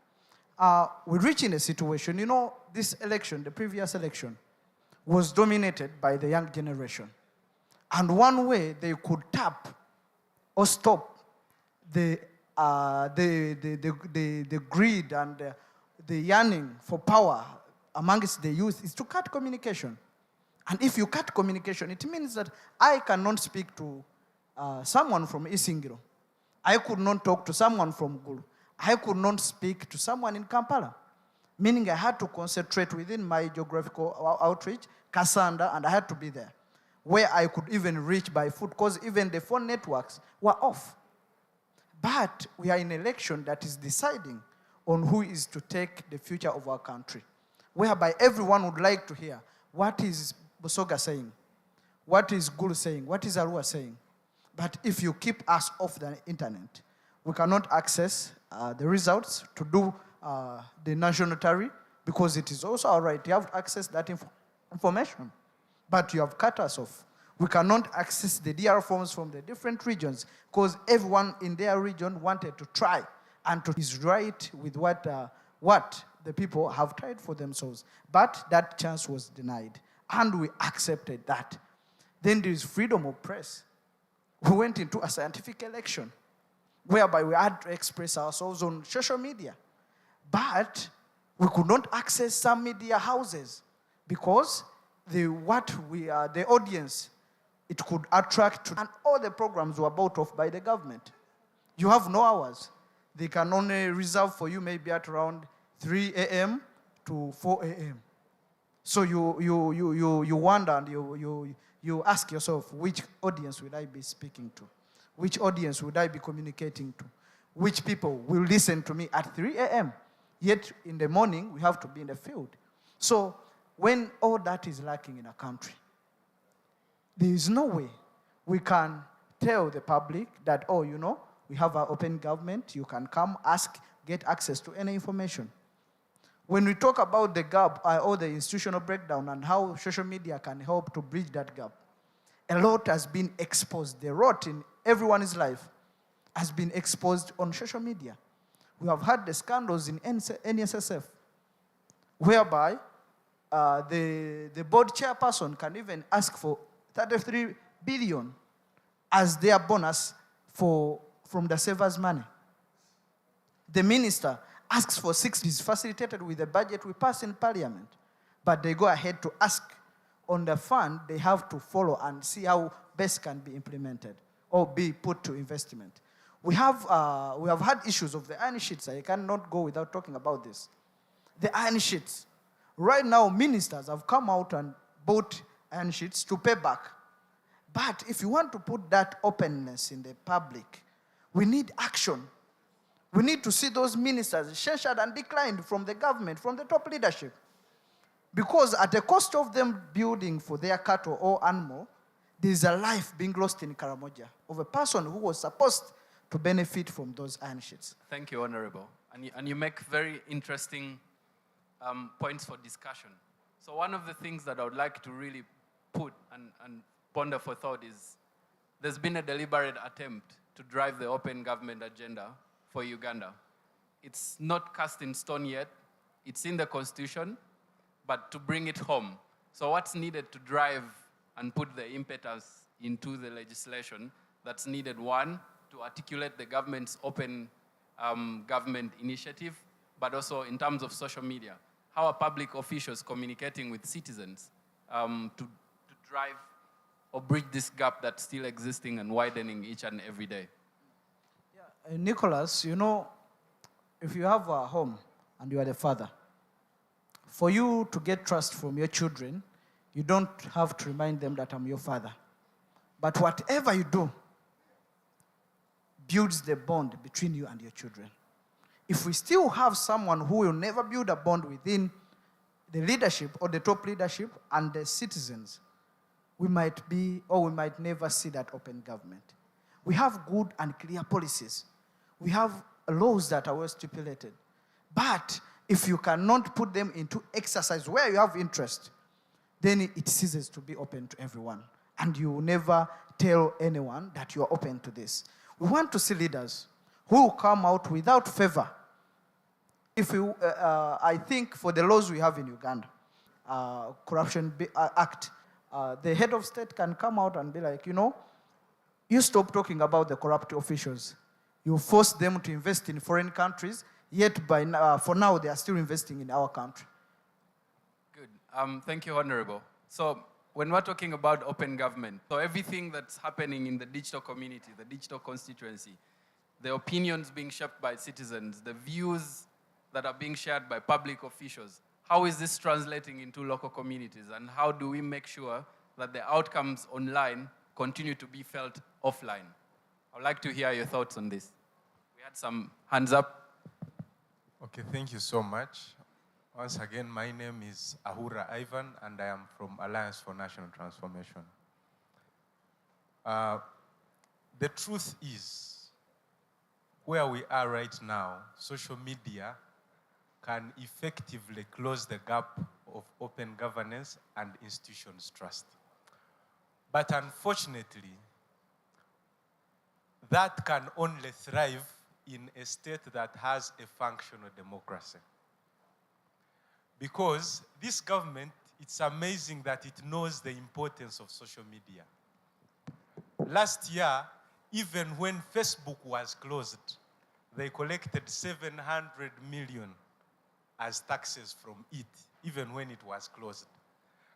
We reach in a situation, you know, this election, the previous election, was dominated by the young generation. And one way they could tap or stop the greed and the yearning for power amongst the youth is to cut communication. And if you cut communication, it means that I cannot speak to someone from Isingiro. I could not talk to someone from Gulu. I could not speak to someone in Kampala. Meaning I had to concentrate within my geographical outreach, Kasanda, and I had to be there, where I could even reach by foot, because even the phone networks were off. But we are in an election that is deciding on who is to take the future of our country, whereby everyone would like to hear what is Busoga saying, what is Gulu saying, what is Arua saying. But if you keep us off the internet, we cannot access the results to do the national tally, because it is also our right. You have to access that information, but you have cut us off. We cannot access the DR forms from the different regions because everyone in their region wanted to try and to is right with what the people have tried for themselves. But that chance was denied, and we accepted that. Then there is freedom of press. We went into a scientific election whereby we had to express ourselves on social media. But we could not access some media houses because the audience it could attract to, and all the programs were bought off by the government. You have no hours. They can only reserve for you maybe at around 3 a.m. to 4 a.m. So you wonder and you ask yourself, which audience will I be speaking to? Which audience would I be communicating to? Which people will listen to me at 3 a.m.? Yet in the morning, we have to be in the field. So when all that is lacking in a country, there is no way we can tell the public that, oh, you know, we have an open government, you can come, ask, get access to any information. When we talk about the gap or the institutional breakdown and how social media can help to bridge that gap, a lot has been exposed. The rot in everyone's life has been exposed on social media. We have had the scandals in NSSF, whereby the board chairperson can even ask for 33 billion as their bonus from the savers' money. The minister asks for 6, is facilitated with the budget we pass in parliament, but they go ahead to ask on the fund, they have to follow and see how best can be implemented or be put to investment. We have had issues of the iron sheets. I cannot go without talking about this. The iron sheets. Right now, ministers have come out and bought iron sheets to pay back. But if you want to put that openness in the public, we need action. We need to see those ministers censured and declined from the government, from the top leadership. Because at the cost of them building for their cattle or animal, there is a life being lost in Karamoja of a person who was supposed to benefit from those iron sheets. Thank you, Honorable. And you make very interesting points for discussion. So one of the things that I would like to really put and ponder for thought is there's been a deliberate attempt to drive the open government agenda for Uganda. It's not cast in stone yet. It's in the Constitution, but to bring it home. So what's needed to drive and put the impetus into the legislation that's needed? One, to articulate the government's open government initiative, but also in terms of social media. How are public officials communicating with citizens to drive or bridge this gap that's still existing and widening each and every day? Nicholas, you know, if you have a home and you are the father, for you to get trust from your children, you don't have to remind them that I'm your father. But whatever you do builds the bond between you and your children. If we still have someone who will never build a bond within the leadership or the top leadership and the citizens, we might be, or we might never see that open government. We have good and clear policies. We have laws that are well stipulated. But if you cannot put them into exercise where you have interest, then it ceases to be open to everyone. And you will never tell anyone that you are open to this. We want to see leaders who will come out without favor. If you, I think for the laws we have in Uganda, Corruption Act, the head of state can come out and be like, you know, you stop talking about the corrupt officials. You force them to invest in foreign countries, yet for now they are still investing in our country. Good. Thank you, Honorable. So when we're talking about open government, so everything that's happening in the digital community, the digital constituency, the opinions being shaped by citizens, the views that are being shared by public officials, how is this translating into local communities, and how do we make sure that the outcomes online continue to be felt offline? I'd like to hear your thoughts on this. We had some hands up. Okay, thank you so much. Once again, my name is Ahura Ivan, and I am from Alliance for National Transformation. The truth is, where we are right now, social media can effectively close the gap of open governance and institutions' trust. But unfortunately, that can only thrive in a state that has a functional democracy. Because this government, it's amazing that it knows the importance of social media. Last year, even when Facebook was closed, they collected 700 million as taxes from it, even when it was closed.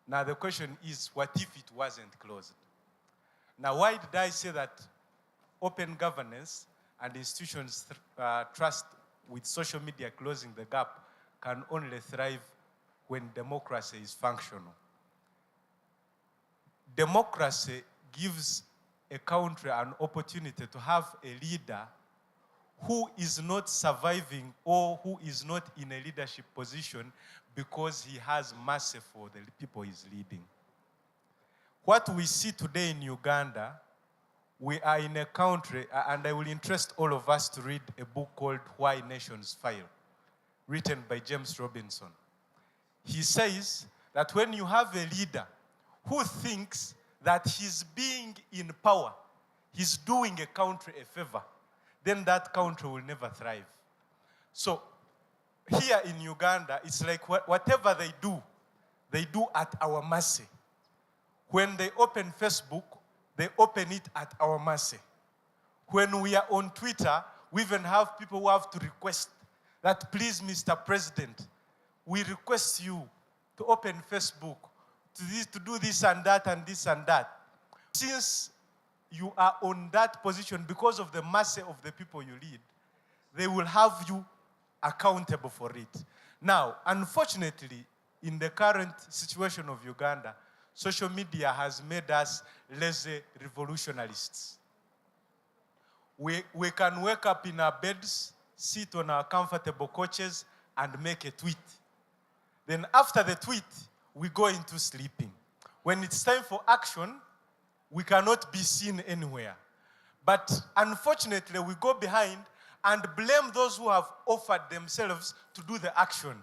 Now the question is, what if it wasn't closed? Now why did I say that open governance and institutions trust with social media closing the gap can only thrive when democracy is functional? Democracy gives a country an opportunity to have a leader who is not surviving or who is not in a leadership position because he has mercy for the people he's leading. What we see today in Uganda, we are in a country, and I will interest all of us to read a book called Why Nations Fail, written by James Robinson. He says that when you have a leader who thinks that he's being in power, he's doing a country a favor, then that country will never thrive. So here in Uganda, it's like whatever they do at our mercy. When they open Facebook, they open it at our mercy. When we are on Twitter, we even have people who have to request that, please, Mr. President, we request you to open Facebook to do this and that and this and that. Since you are on that position because of the mercy of the people you lead, they will have you accountable for it. Now, unfortunately, in the current situation of Uganda, social media has made us lazy revolutionists. We can wake up in our beds, sit on our comfortable couches, and make a tweet. Then after the tweet, we go into sleeping. When it's time for action, we cannot be seen anywhere. But unfortunately, we go behind and blame those who have offered themselves to do the action.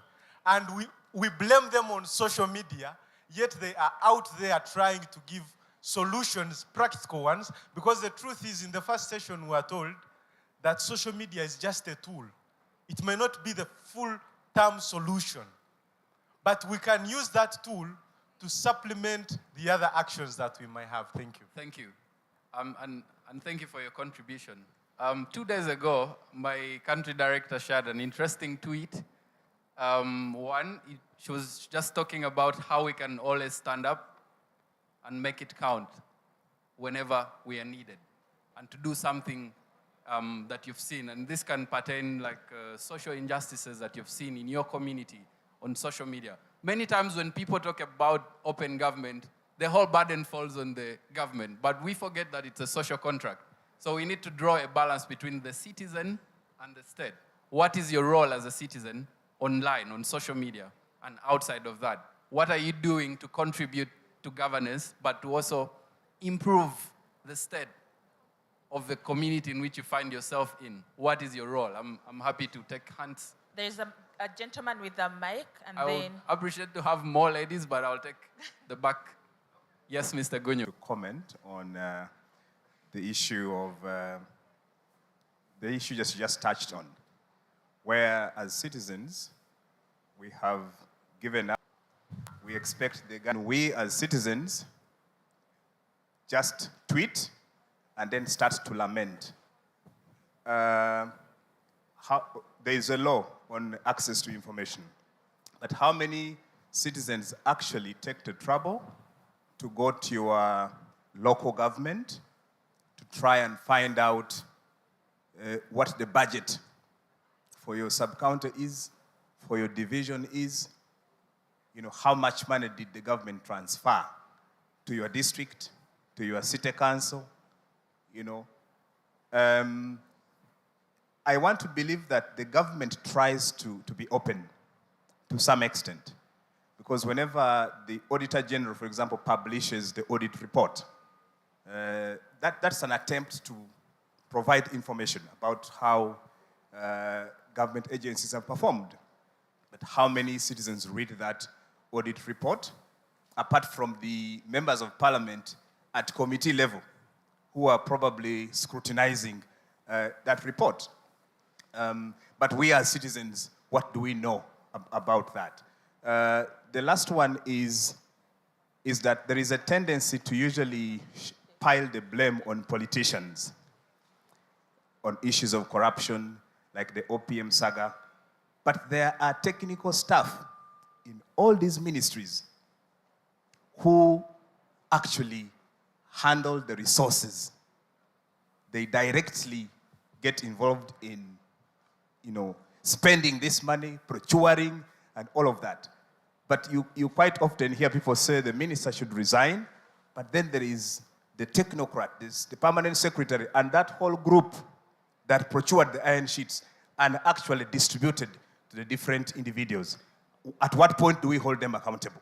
And we blame them on social media, yet they are out there trying to give solutions, practical ones, because the truth is, in the first session, we are told that social media is just a tool. It may not be the full-term solution, but we can use that tool to supplement the other actions that we might have. Thank you. Thank you. And thank you for your contribution. 2 days ago, my country director shared an interesting tweet. She was just talking about how we can always stand up and make it count whenever we are needed, and to do something that you've seen. And this can pertain like social injustices that you've seen in your community on social media. Many times when people talk about open government, the whole burden falls on the government, but we forget that it's a social contract. So we need to draw a balance between the citizen and the state. What is your role as a citizen online, on social media, and outside of that? What are you doing to contribute to governance, but to also improve the state of the community in which you find yourself in? What is your role? I'm happy to take hands. There's a gentleman with a mic, and I then... would appreciate to have more ladies, but I'll take the back. Yes, Mr. Gunyu. To comment on the issue of the issue just touched on, where as citizens we have given up. We expect we as citizens just tweet and then start to lament. There is a law on access to information, but how many citizens actually take the trouble to go to your local government to try and find out what the budget for your sub-county is, for your division is, you know, how much money did the government transfer to your district, to your city council, you know. I want to believe that the government tries to be open to some extent, because whenever the Auditor General, for example, publishes the audit report, that's an attempt to provide information about how government agencies have performed. But how many citizens read that audit report, apart from the members of parliament at committee level who are probably scrutinizing that report? But we as citizens, what do we know about that? The last one is that there is a tendency to usually pile the blame on politicians on issues of corruption, like the OPM saga. But there are technical staff in all these ministries who actually handle the resources. They directly get involved in, you know, spending this money, procuring, and all of that. But you quite often hear people say the minister should resign, but then there is the technocrat, there's the permanent secretary, and that whole group that procured the iron sheets and actually distributed to the different individuals. At what point do we hold them accountable?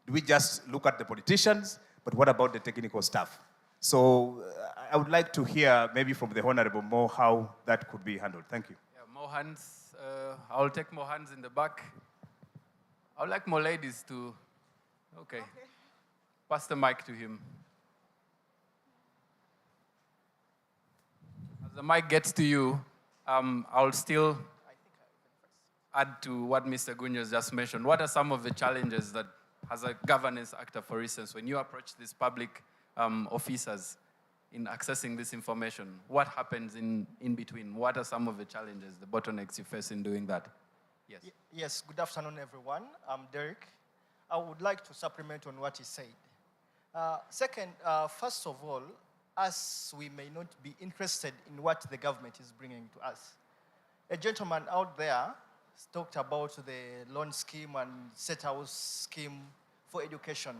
Do we just look at the politicians, but what about the technical staff? So I would like to hear maybe from the Honorable Mo how that could be handled. Thank you. Yeah, more hands. I'll take more hands in the back. I would like more ladies to, okay. Pass the mic to him. As the mic gets to you, I'll still add to what Mr. Gunyu just mentioned. What are some of the challenges that, as a governance actor, for instance, when you approach these public officers in accessing this information, what happens in between? What are some of the challenges, the bottlenecks you face in doing that? Yes. Yes, good afternoon, everyone. I'm Derek. I would like to supplement on what he said. Second, first of all, us, we may not be interested in what the government is bringing to us. A gentleman out there talked about the loan scheme and set house scheme for education.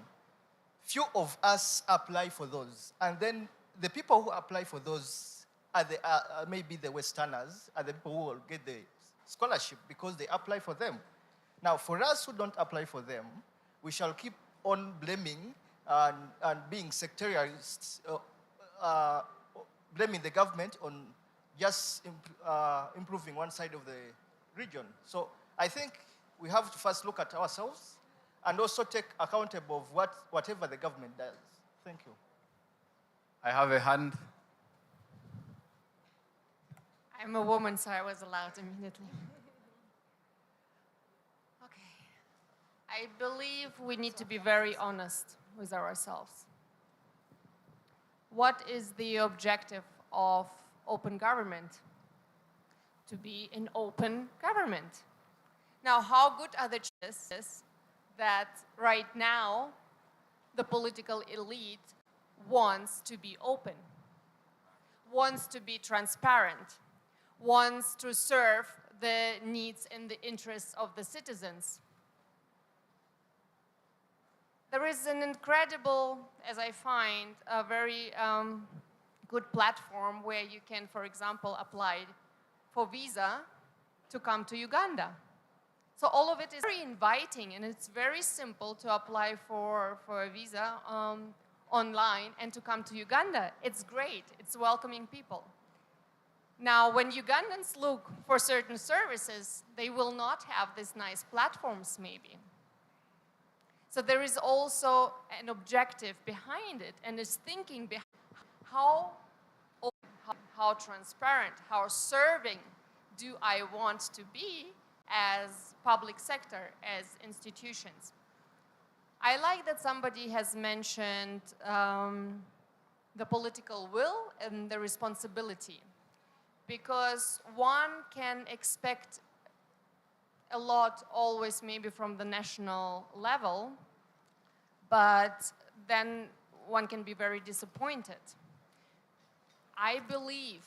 Few of us apply for those, and then the people who apply for those are maybe the Westerners, are the people who will get the scholarship because they apply for them. Now, for us who don't apply for them, we shall keep on blaming and being sectarianists, blaming the government on just improving one side of the region. So I think we have to first look at ourselves and also take accountable of whatever the government does. Thank you. I have a hand. I'm a woman, so I was allowed immediately. Okay. I believe we need to be very honest with ourselves. What is the objective of open government? To be an open government. Now, how good are the chances that right now the political elite wants to be open, wants to be transparent, wants to serve the needs and the interests of the citizens? There is an incredible, as I find, a very good platform where you can, for example, apply for visa to come to Uganda. So all of it is very inviting, and it's very simple to apply for a visa online and to come to Uganda. It's great. It's welcoming people. Now, when Ugandans look for certain services, they will not have these nice platforms, maybe. So there is also an objective behind it, and it's thinking behind how open, how transparent, how serving do I want to be as public sector, as institutions. I like that somebody has mentioned the political will and the responsibility, because one can expect a lot always maybe from the national level, but then one can be very disappointed. I believe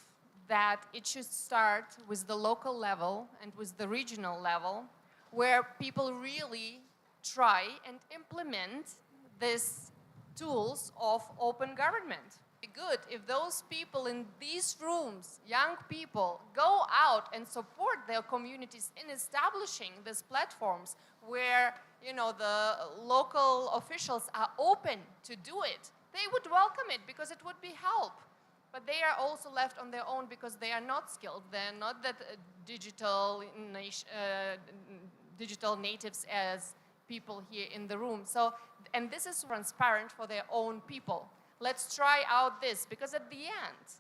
that it should start with the local level and with the regional level, where people really try and implement these tools of open government. It'd be good if those people in these rooms, young people, go out and support their communities in establishing these platforms where, you know, the local officials are open to do it. They would welcome it because it would be help. But they are also left on their own because they are not skilled. They're not that digital natives as people here in the room. So, and this is transparent for their own people. Let's try out this, because at the end,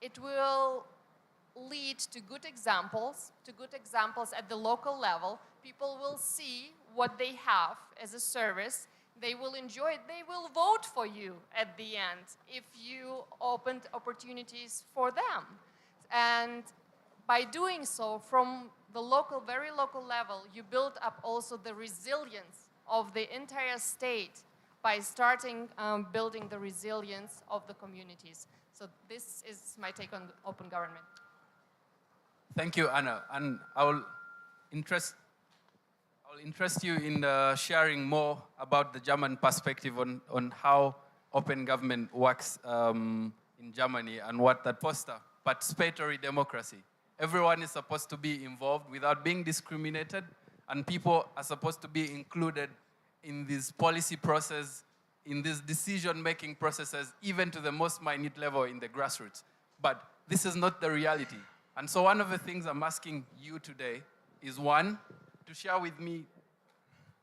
it will lead to good examples at the local level. People will see what they have as a service. They will enjoy it. They will vote for you at the end if you opened opportunities for them. And by doing so, from the local, very local level, you build up also the resilience of the entire state by starting building the resilience of the communities. So this is my take on open government. Thank you, Anna. And I'll interest you in sharing more about the German perspective on how open government works in Germany and what that foster participatory democracy. Everyone is supposed to be involved without being discriminated, and people are supposed to be included in this policy process, in these decision-making processes, even to the most minute level in the grassroots. But this is not the reality. And so one of the things I'm asking you today is, one, to share with me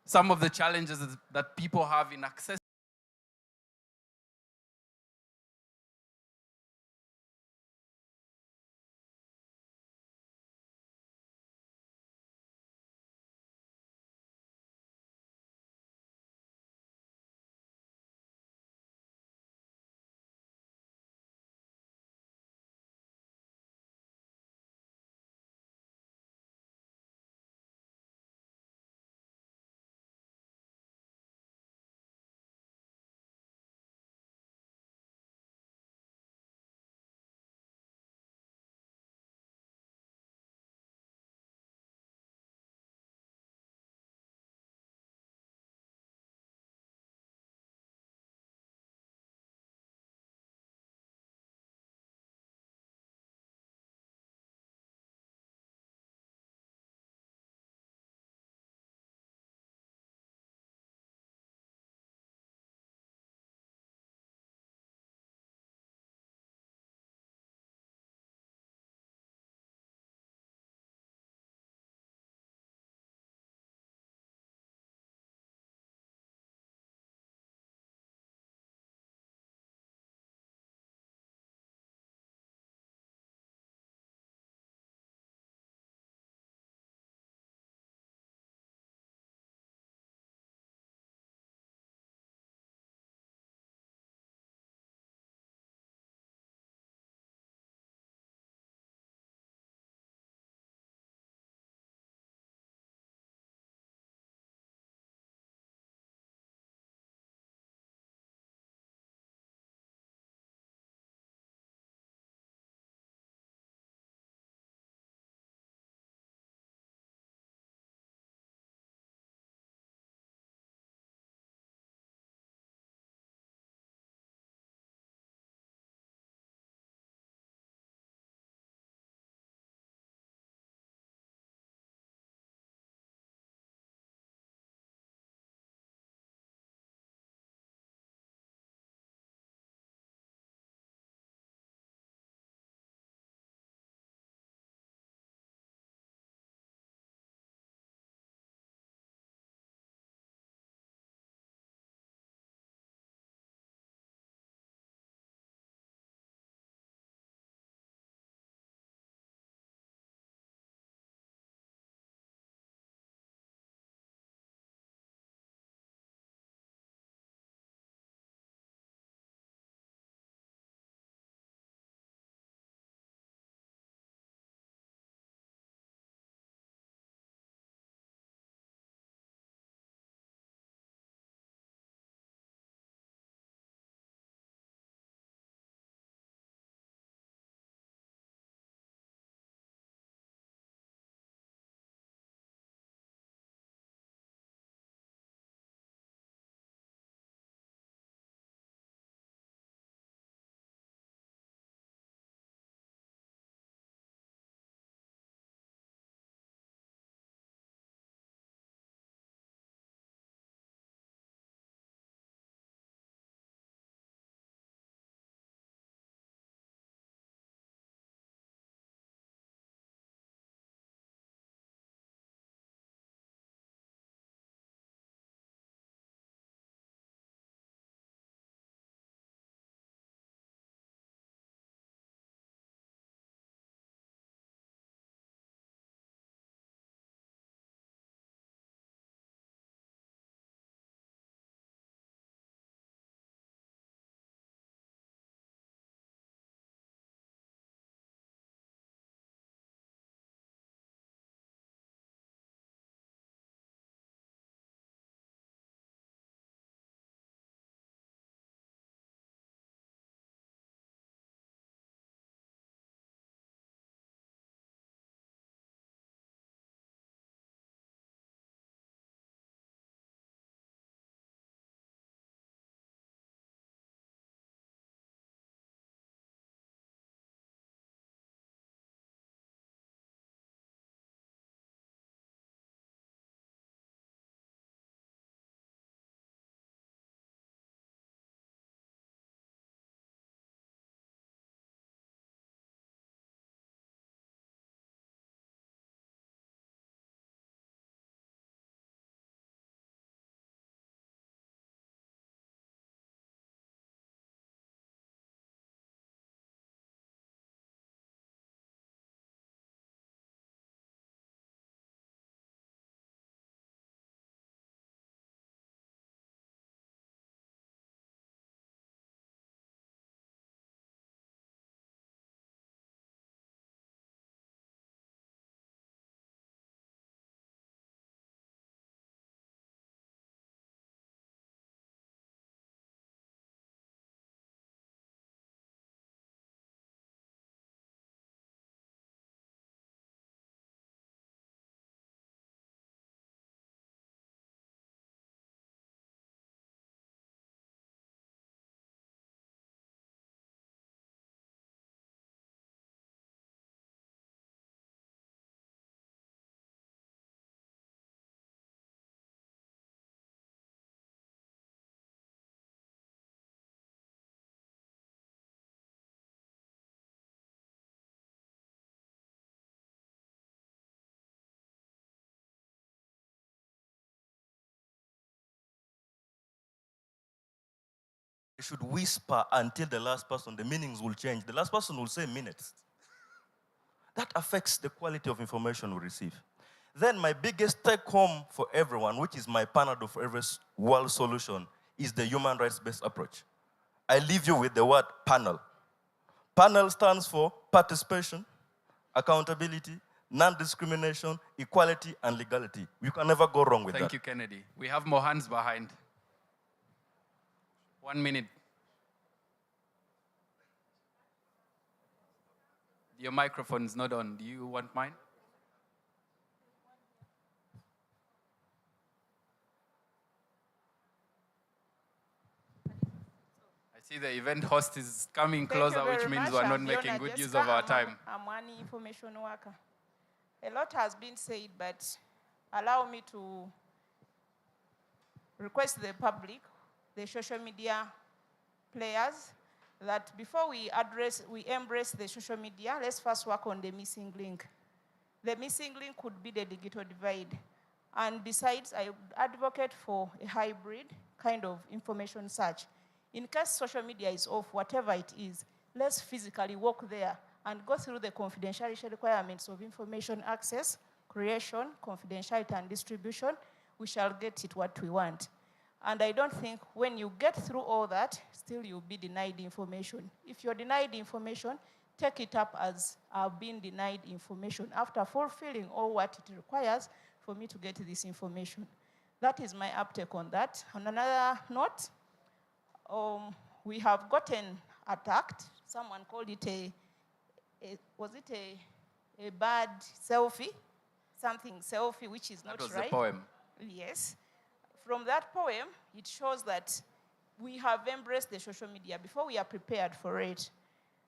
some of the challenges that people have in access should whisper until the last person, the meanings will change. The last person will say minutes. That affects the quality of information we receive. Then my biggest take home for everyone, which is my panel for every world solution, is the human rights-based approach. I leave you with the word panel. Panel stands for participation, accountability, non-discrimination, equality, and legality. You can never go wrong with that. Thank you, Kennedy. We have more hands behind. 1 minute. Your microphone is not on. Do you want mine? I see the event host is coming closer, which means we're not making good use of our time. I'm one information worker. A lot has been said, but allow me to request the public, the social media players, that before we embrace the social media, let's first work on the missing link. The missing link could be the digital divide. And besides, I advocate for a hybrid kind of information search. In case social media is off, whatever it is, let's physically walk there and go through the confidentiality requirements of information access, creation, confidentiality, and distribution. We shall get it what we want. And I don't think when you get through all that, still you'll be denied information. If you're denied information, take it up as being denied information after fulfilling all what it requires for me to get this information. That is my uptake on that. On another note, we have gotten attacked. Someone called it was it a bad selfie? Something selfie, which is not right. That was the poem. Yes. From that poem, it shows that we have embraced the social media before we are prepared for it.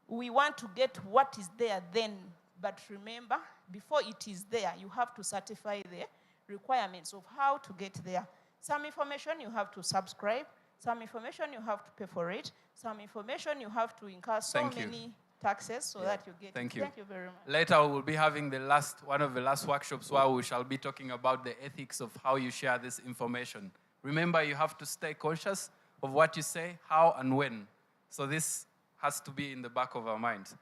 We want to get what is there then, but remember, before it is there, you have to certify the requirements of how to get there. Some information you have to subscribe, some information you have to pay for it, some information you have to incur so many taxes so that you get Thank it. you. Thank you very much. Later, we will be having one of the last workshops where we shall be talking about the ethics of how you share this information. Remember, you have to stay conscious of what you say, how and when. So this has to be in the back of our minds.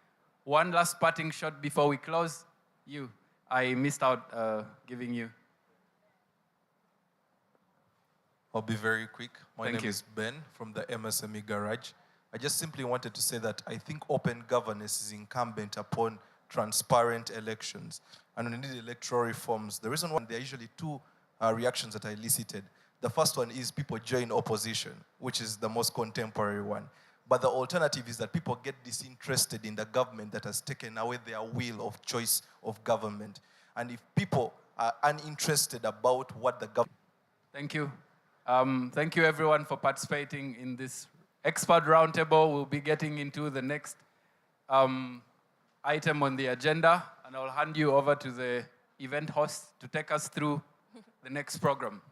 One last parting shot before we close. You, I missed out giving you. I'll be very quick. My Thank name you. is Ben from the MSME Garage. I just simply wanted to say that I think open governance is incumbent upon transparent elections. And we need electoral reforms. The reason why there are usually two reactions that I elicited. The first one is people join opposition, which is the most contemporary one. But the alternative is that people get disinterested in the government that has taken away their will of choice of government. And if people are uninterested about what the government... Thank you. Thank you, everyone, for participating in this expert roundtable. We'll be getting into the next item on the agenda, and I'll hand you over to the event host to take us through the next program.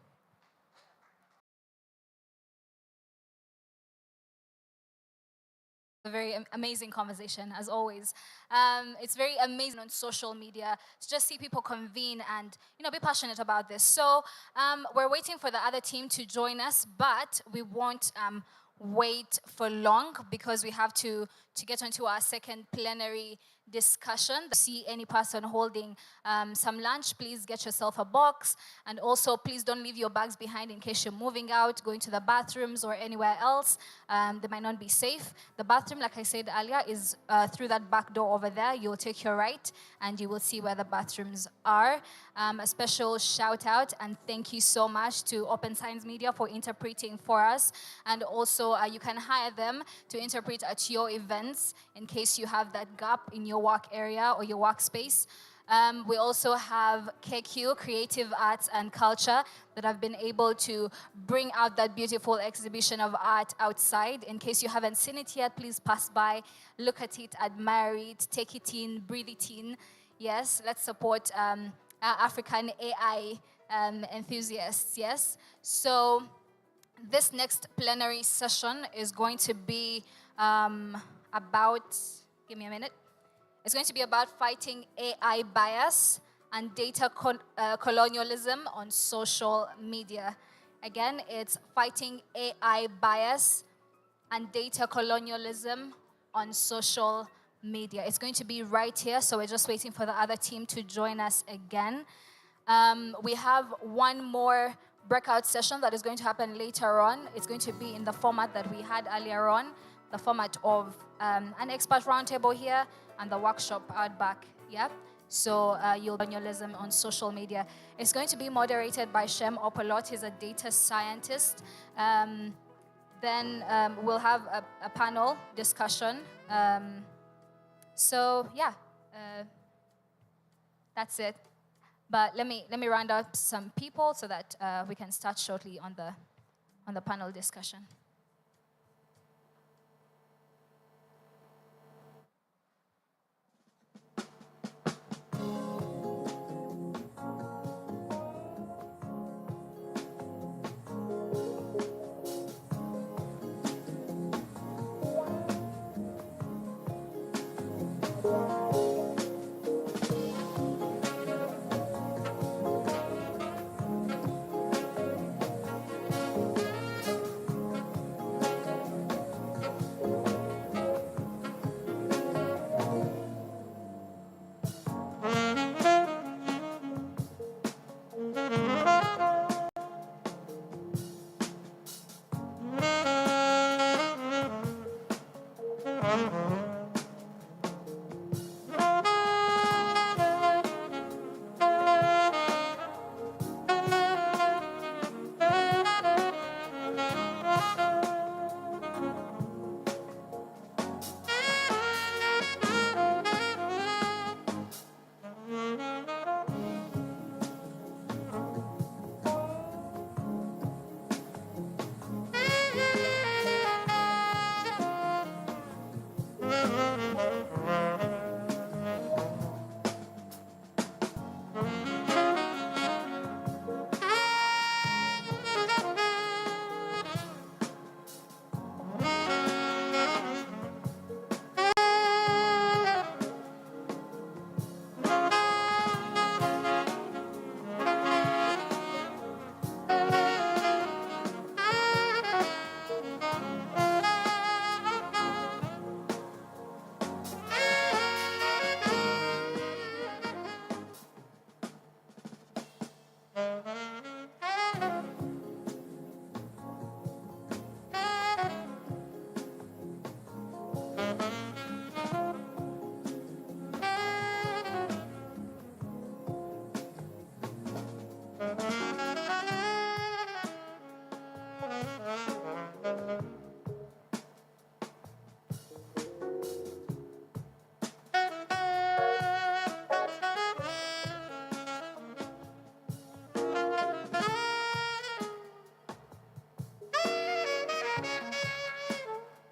A very amazing conversation, as always. It's very amazing on social media to just see people convene and, be passionate about this. So we're waiting for the other team to join us, but we won't wait for long because we have to get onto our second plenary discussion. See any person holding some lunch, please get yourself a box. And also, please don't leave your bags behind in case you're moving out, going to the bathrooms or anywhere else. They might not be safe. The bathroom, like I said earlier, is through that back door over there. You'll take your right and you will see where the bathrooms are. A special shout out and thank you so much to Open Science Media for interpreting for us. And also, you can hire them to interpret at your events in case you have that gap in your work area or your workspace. We also have KQ, Creative Arts and Culture, that have been able to bring out that beautiful exhibition of art outside. In case you haven't seen it yet, please pass by, look at it, admire it, take it in, breathe it in. Yes, let's support African AI enthusiasts, yes? So this next plenary session is going to be about, give me a minute. It's going to be about fighting AI bias and data colonialism on social media. Again, it's fighting AI bias and data colonialism on social media. It's going to be right here, so we're just waiting for the other team to join us again. We have one more breakout session that is going to happen later on. It's going to be in the format that we had earlier on, the format of an expert roundtable here and the workshop out back. Yeah. So you'll colonialism on social media. It's going to be moderated by Shem Opolot. He's a data scientist. Then we'll have a panel discussion. So yeah, that's it. But let me round up some people so that we can start shortly on the panel discussion.